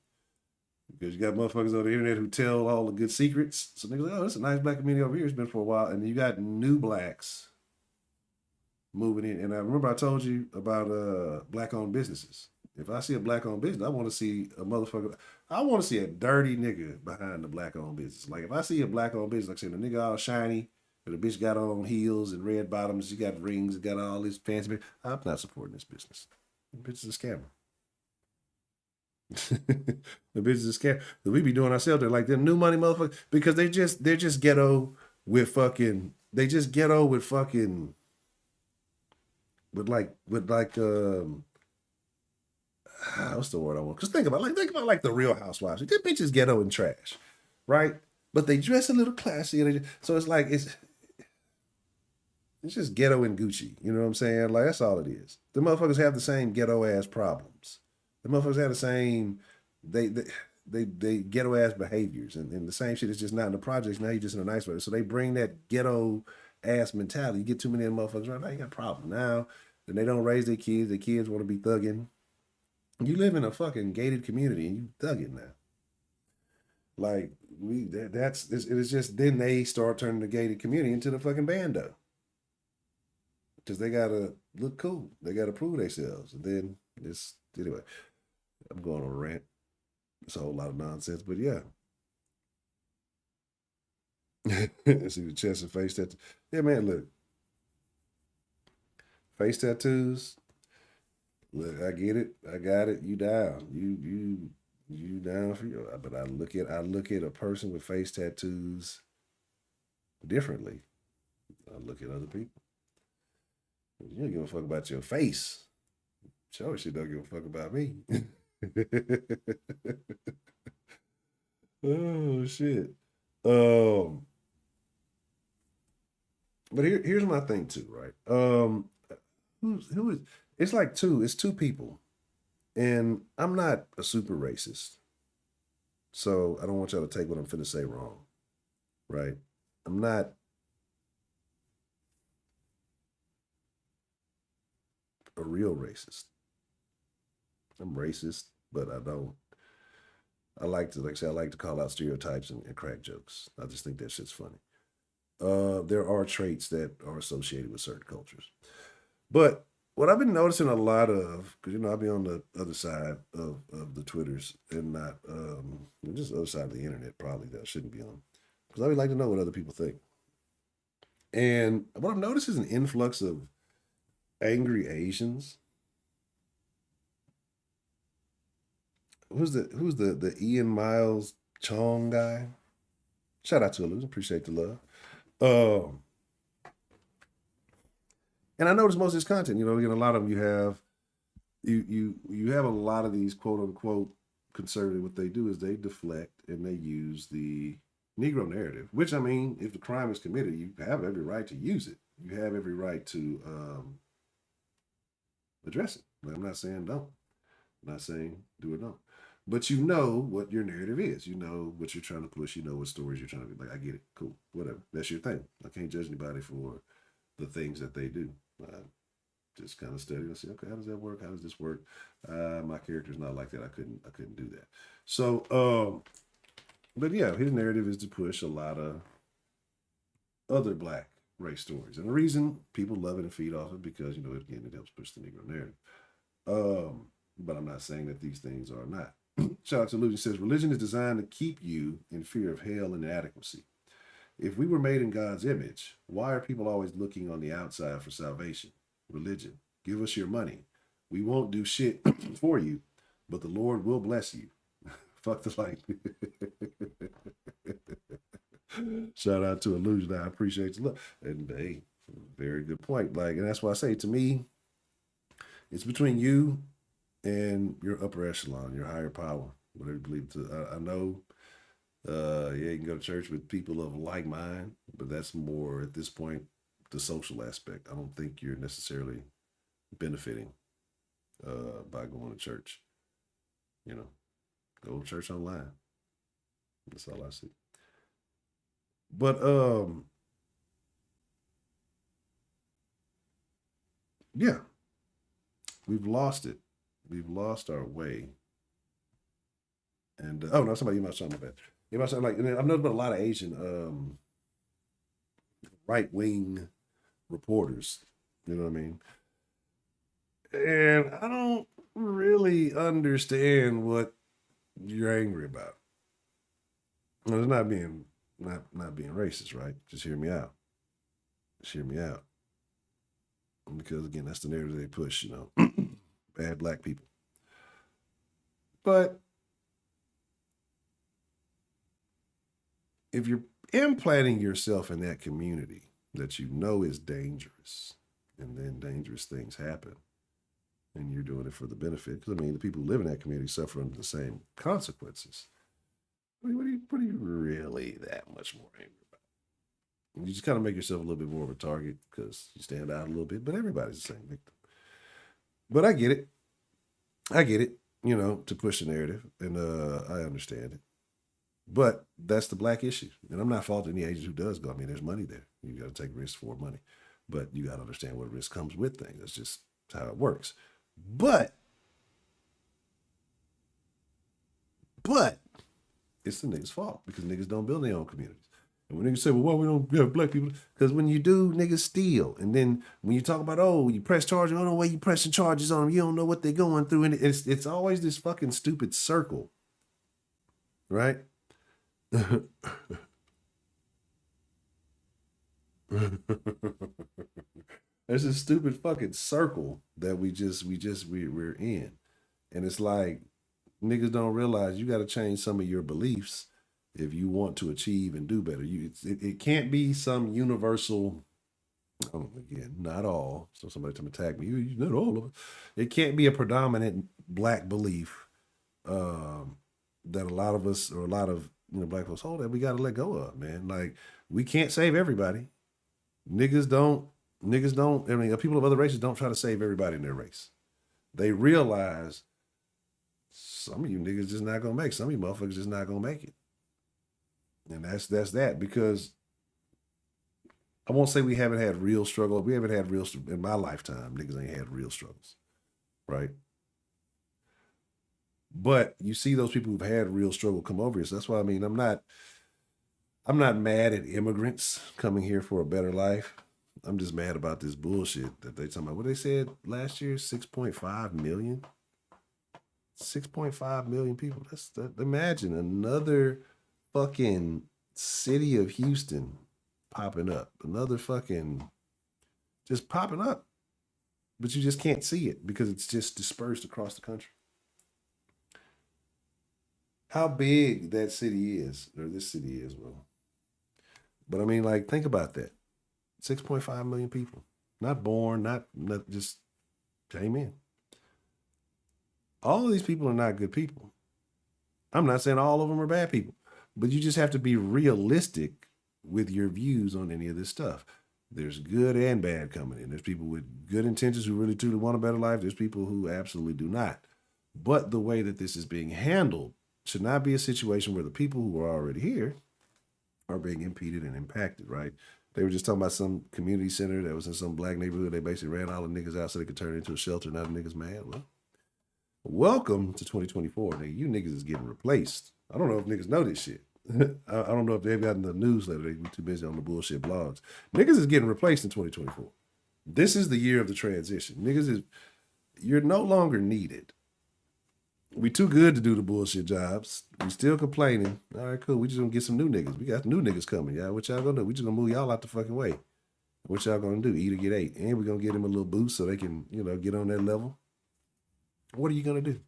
Because you got motherfuckers on the internet who tell all the good secrets. So niggas like, oh, that's a nice black community over here. It's been for a while. And you got new blacks moving in. And I remember I told you about black owned businesses. If I see a black owned business, I want to see a motherfucker. I want to see a dirty nigga behind the black owned business. Like if I see a black owned business, like I said, the nigga all shiny, and the bitch got on heels and red bottoms, she got rings, got all this fancy. I'm not supporting this business. The bitch is a scammer. The bitch is a scam. We be doing ourselves there like them new money motherfuckers because they're just ghetto with fucking. They just ghetto with fucking. With like what's the word I want? Because think about like the Real Housewives. These bitches ghetto and trash, right? But they dress a little classy, and so it's like it's just ghetto and Gucci. You know what I'm saying? Like that's all it is. The motherfuckers have the same ghetto ass problems. The motherfuckers have the same they they they ghetto ass behaviors, and the same shit is just not in the projects. Now you're just in a nice way. So they bring that ghetto ass mentality. You get too many of them motherfuckers right now, you got a problem. Now then they don't raise their kids. Their kids want to be thugging. You live in a fucking gated community and you thugging now. Like it is just then they start turning the gated community into the fucking bando because they gotta look cool. They gotta prove themselves, and then it's anyway. I'm going on a rant. It's a whole lot of nonsense, but yeah. See the chest and face tattoos. Yeah, man. Look, face tattoos. Look, I get it. I got it. You down. You down for you. But I look at a person with face tattoos differently. I look at other people. You don't give a fuck about your face. Sure shit don't give a fuck about me. Oh shit. Um, but here's my thing too, right? Who is it's two people. And I'm not a super racist. So I don't want y'all to take what I'm finna say wrong. Right? I'm not a real racist. I'm racist, but I don't I like to like I say I like to call out stereotypes and crack jokes. I just think that shit's funny. There are traits that are associated with certain cultures. But what I've been noticing a lot of, because I'll be on the other side of the Twitters and not just the other side of the internet probably that I shouldn't be on. Because I would like to know what other people think. And what I've noticed is an influx of angry Asians. Who's the Ian Miles Chong guy? Shout out to Illusion, appreciate the love. Um, and I notice most of his content, again, a lot of them you have a lot of these quote unquote conservative. What they do is they deflect and they use the Negro narrative. Which I mean, if the crime is committed, you have every right to use it. You have every right to address it. I'm not saying don't. I'm not saying do or don't. But you know what your narrative is. You know what you're trying to push. You know what stories you're trying to be like. I get it. Cool. Whatever. That's your thing. I can't judge anybody for the things that they do. Just kind of study and see, okay, how does that work? How does this work? My character's not like that. I couldn't do that. So, but yeah, his narrative is to push a lot of other black race stories, and the reason people love it and feed off it because again it helps push the Negro narrative. But I'm not saying that these things are not. Shout out to Lucy says religion is designed to keep you in fear of hell and inadequacy. If we were made in God's image, why are people always looking on the outside for salvation? Religion. Give us your money. We won't do shit for you, but the Lord will bless you. Fuck the light. Shout out to Illusion. I appreciate the love. And hey, very good point. Like, and that's why I say to me, it's between you and your upper echelon, your higher power, whatever you believe. I know, yeah, you can go to church with people of like mind, but that's more at this point the social aspect. I don't think you're necessarily benefiting by going to church. Go to church online. That's all I see. But yeah, we've lost it. We've lost our way. And oh no, somebody emailed something about that. Emailed something like, and I've noticed about a lot of Asian right wing reporters. You know what I mean? And I don't really understand what you're angry about. Well, it's not being racist, right? Just hear me out. Just hear me out. Because again, that's the narrative they push, bad black people. But if you're implanting yourself in that community that you know is dangerous, and then dangerous things happen, and you're doing it for the benefit, because I mean, the people who live in that community suffer under the same consequences. What are you really that much more angry about? You just kind of make yourself a little bit more of a target because you stand out a little bit, but everybody's the same victim. But I get it. I get it, to push the narrative, and I understand it. But that's the black issue. And I'm not faulting any agent who does go. I mean, there's money there. You got to take risks for money. But you got to understand what risk comes with things. That's just how it works. But But it's the niggas' fault because niggas don't build their own communities. And when niggas say, well, why we don't have black people? Because when you do, niggas steal. And then when you talk about, oh, you press charges, oh, no way you pressing charges on them, you don't know what they're going through. And it's always this fucking stupid circle, right? There's a stupid fucking circle that we're in. And it's like niggas don't realize you got to change some of your beliefs if you want to achieve and do better. It can't be some universal, oh, again, not all. So somebody to attack me, you not all of it. It can't be a predominant black belief that a lot of us or a lot of black folks hold that we got to let go of, man. Like we can't save everybody. Niggas don't. I mean, people of other races don't try to save everybody in their race. They realize some of you niggas just not gonna make it. Some of you motherfuckers just not gonna make it. And that's that because I won't say we haven't had real struggle. We haven't had real in my lifetime. Niggas ain't had real struggles, right? But you see those people who've had real struggle come over here. So that's why I mean I'm not mad at immigrants coming here for a better life. I'm just mad about this bullshit that they talking about. What they said last year, 6.5 million. 6.5 million people. Imagine another fucking city of Houston popping up. Another fucking just popping up. But you just can't see it because it's just dispersed across the country. How big that city is, or this city is, well. But I mean, like, think about that. 6.5 million people. Not born, not just came in. All of these people are not good people. I'm not saying all of them are bad people, but you just have to be realistic with your views on any of this stuff. There's good and bad coming in. There's people with good intentions who really truly want a better life. There's people who absolutely do not. But the way that this is being handled should not be a situation where the people who are already here are being impeded and impacted, right? They were just talking about some community center that was in some black neighborhood. They basically ran all the niggas out so they could turn it into a shelter. Now the niggas mad. Well, welcome to 2024. Nigga, you niggas is getting replaced. I don't know if niggas know this shit. I don't know if they've gotten the newsletter. They've been too busy on the bullshit blogs. Niggas is getting replaced in 2024. This is the year of the transition. You're no longer needed. We too good to do the bullshit jobs. We still complaining. All right, cool. We just gonna get some new niggas. We got new niggas coming, y'all. What y'all gonna do? We just gonna move y'all out the fucking way. What y'all gonna do? Eat or get ate. And we're gonna get them a little boost so they can, get on that level. What are you gonna do?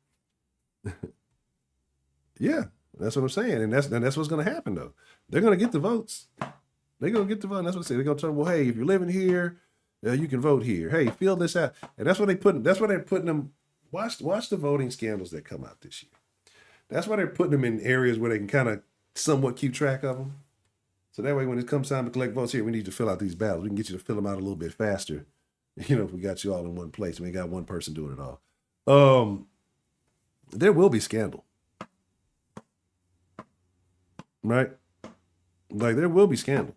Yeah, that's what I'm saying. And that's what's gonna happen though. They're gonna get the votes. They're gonna get the vote. And that's what I say. They're gonna tell them, well, hey, if you're living here, you can vote here. Hey, fill this out. And that's what they're putting them. Watch the voting scandals that come out this year. That's why they're putting them in areas where they can kind of somewhat keep track of them. So that way, when it comes time to collect votes here, we need to fill out these ballots. We can get you to fill them out a little bit faster. If we got you all in one place. We ain't got one person doing it all. There will be scandal. Right? Like, there will be scandal.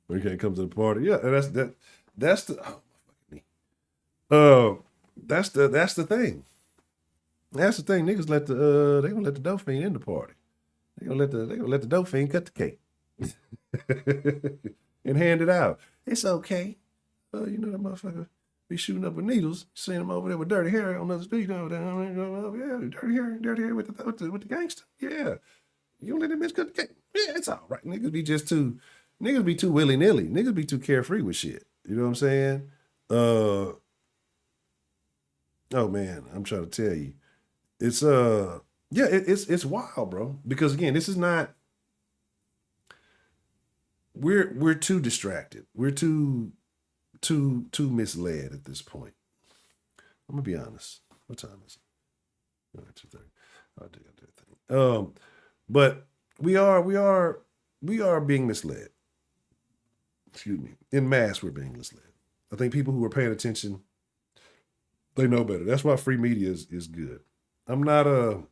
We can't come to the party. Yeah, that's the that's the thing. That's the thing. Niggas they gonna let the dope fiend in the party. They gonna let the dope fiend cut the cake and hand it out. It's okay. That motherfucker be shooting up with needles. Seeing him over there with dirty hair on the street. Yeah, dirty hair with the gangster. Yeah, you don't let that bitch cut the cake. Yeah, it's all right. Niggas be too willy-nilly. Niggas be too carefree with shit. You know what I'm saying? Oh man, I'm trying to tell you. It's it's wild, bro. Because again, this is not we're too distracted. We're too misled at this point. I'm gonna be honest. What time is it? 2:30. I'll do that thing. But we are being misled. Excuse me. En masse, we're being misled. I think people who are paying attention, they know better. That's why free media is good. I'm not a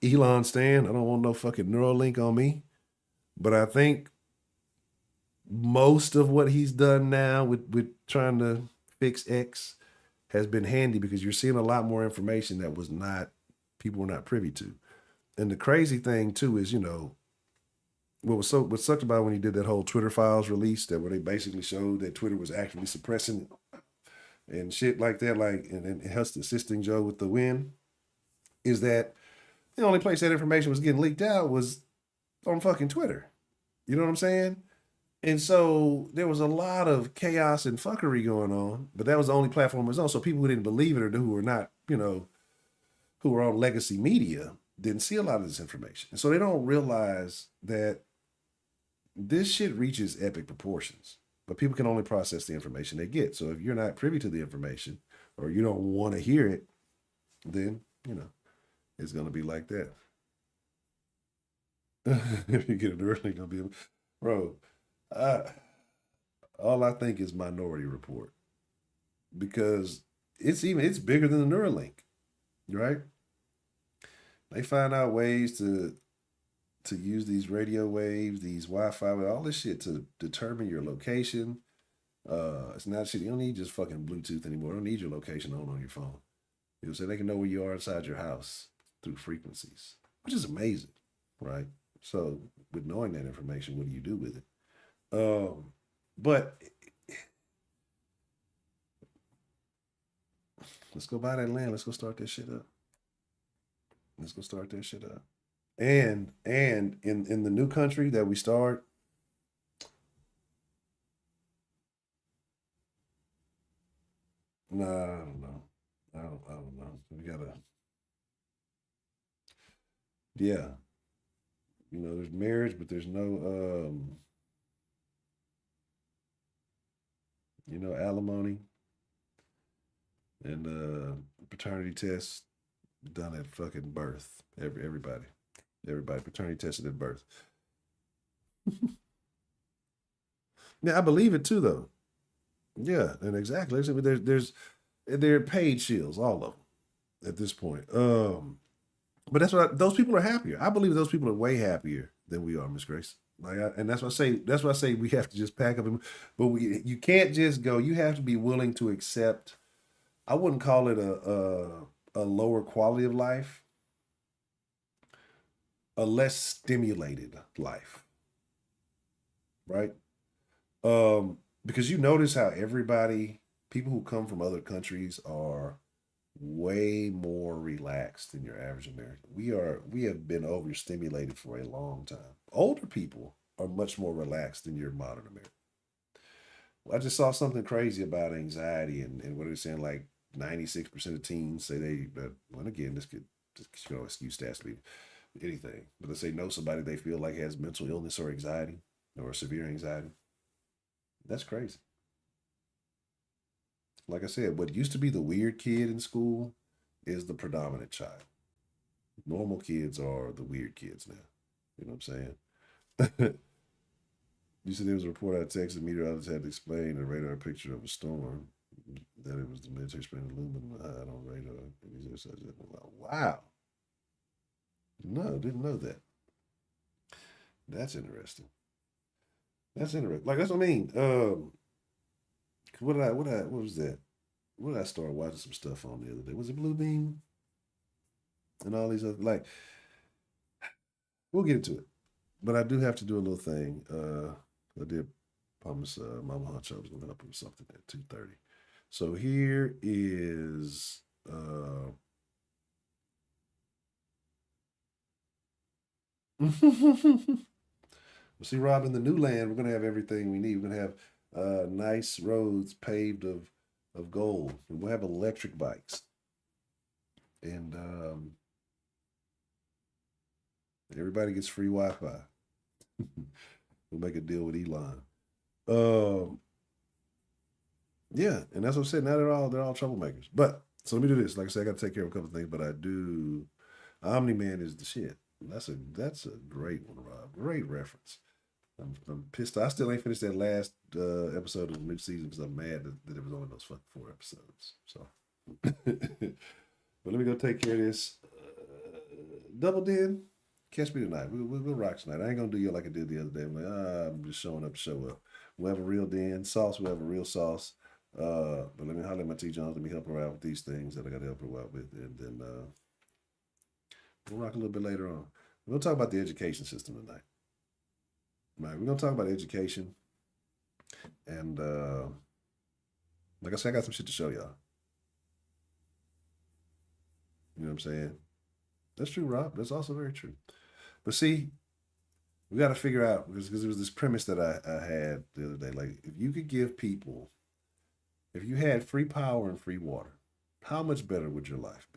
Elon stan. I don't want no fucking Neuralink on me. But I think most of what he's done now with trying to fix X has been handy because you're seeing a lot more information that was not people were not privy to. And the crazy thing too is, what sucked about when he did that whole Twitter files release that where they basically showed that Twitter was actively suppressing and shit like that, like and Hust assisting Joe with the win, is that the only place that information was getting leaked out was on fucking Twitter. You know what I'm saying? And so there was a lot of chaos and fuckery going on, but that was the only platform it was on. So people who didn't believe it or who were not, who were on legacy media didn't see a lot of this information. And so they don't realize that this shit reaches epic proportions, but people can only process the information they get. So if you're not privy to the information or you don't want to hear it, then, it's going to be like that. If you get it early, going to be, bro, I, all I think is Minority Report because it's bigger than the Neuralink, right? They find out ways to use these radio waves, these Wi-Fi, all this shit to determine your location. It's not shit. You don't need just fucking Bluetooth anymore. You don't need your location on your phone. So they can know where you are inside your house through frequencies, which is amazing, right? So with knowing that information, what do you do with it? But let's go buy that land. Let's go start that shit up. Let's go start that shit up. And in the new country that we start, nah, I don't know. I don't know. We gotta, yeah. There's marriage, but there's no, alimony and paternity tests done at fucking birth. Everybody paternity tested at birth. Yeah, I believe it too, though. Yeah, and exactly. They're paid shields, all of them, at this point. But those people are happier. I believe those people are way happier than we are, Miss Grace. And that's why I say we have to just pack up but you can't just go. You have to be willing to accept. I wouldn't call it a lower quality of life, a less stimulated life, right? Because you notice how people who come from other countries are way more relaxed than your average American. We have been overstimulated for a long time. Older people are much more relaxed than your modern American. Well, I just saw something crazy about anxiety and what they're saying, like 96% of teens say well, again, this could excuse stats to be anything, but they say know somebody they feel like has mental illness or anxiety or severe anxiety. That's crazy. Like I said, what used to be the weird kid in school is the predominant child. Normal kids are the weird kids now. You know what I'm saying? You said there was a report out of Texas meteorologists had to explain a radar picture of a storm that it was the military spraying aluminum hide on radar. Wow. No, didn't know that. That's interesting. That's interesting. Like that's what I mean. What was that? What did I start watching some stuff on the other day? Was it Blue Beam? And all these other we'll get into it. But I do have to do a little thing. I did promise Mama Huncho I was gonna help him with something at 2:30. So here is see, Rob, in the new land, we're gonna have everything we need. We're gonna have nice roads paved of gold, and we'll have electric bikes, and everybody gets free Wi-Fi. We'll make a deal with Elon. Um, yeah, and that's what I'm saying. Now they're all troublemakers. But so let me do this. Like I said, I got to take care of a couple of things, but I do. Omni Man is the shit. That's a great one, Rob. Great reference. I'm pissed. I still ain't finished that last episode of the new season because I'm mad that it was only those fucking 4 episodes. So, but let me go take care of this. Double Den, catch me tonight. We'll rock tonight. I ain't gonna do you like I did the other day. I'm just showing up to show up. We'll have a real Den sauce. We'll have a real sauce. But let me holler at my T Jones. Let me help her out with these things that I got to help her out with, and then we'll rock a little bit later on. We're gonna talk about the education system tonight. Right, we're gonna talk about education, and like I said, I got some shit to show y'all. You know what I'm saying? That's true, Rob. That's also very true. But see, we got to figure out because there was this premise that I had the other day. Like, if you could give people, if you had free power and free water, how much better would your life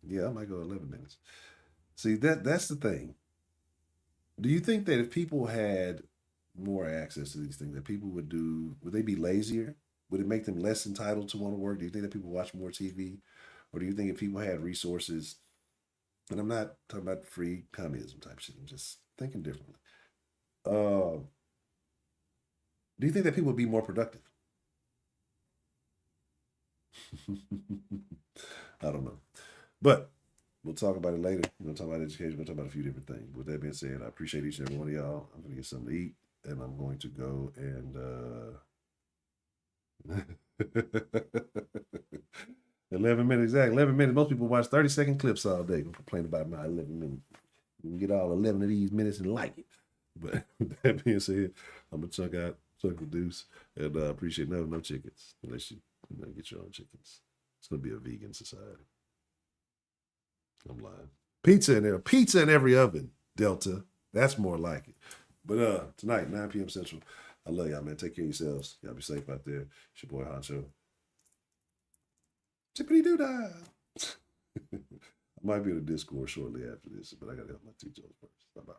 be? Yeah, I might go 11 minutes. See, that's the thing. Do you think that if people had more access to these things, that people would do, would they be lazier? Would it make them less entitled to want to work? Do you think that people watch more TV? Or do you think if people had resources, and I'm not talking about free communism type shit, I'm just thinking differently. Uh, do you think that people would be more productive? I don't know. But we'll talk about it later. We're going to talk about education. We're going to talk about a few different things. With that being said, I appreciate each and every one of y'all. I'm going to get something to eat, and I'm going to go and 11 minutes, exactly. 11 minutes. Most people watch 30-second clips all day. I'm complaining about my 11 minutes. You can get all 11 of these minutes and like it. But with that being said, I'm going to chunk the deuce, and appreciate no chickens unless you get your own chickens. It's going to be a vegan society. I'm lying. Pizza in every oven, Delta. That's more like it. But tonight, 9 p.m. Central. I love y'all, man. Take care of yourselves. Y'all be safe out there. It's your boy Honcho. Chippity doo dah. I might be in the Discord shortly after this, but I gotta help my teacher first. Bye bye.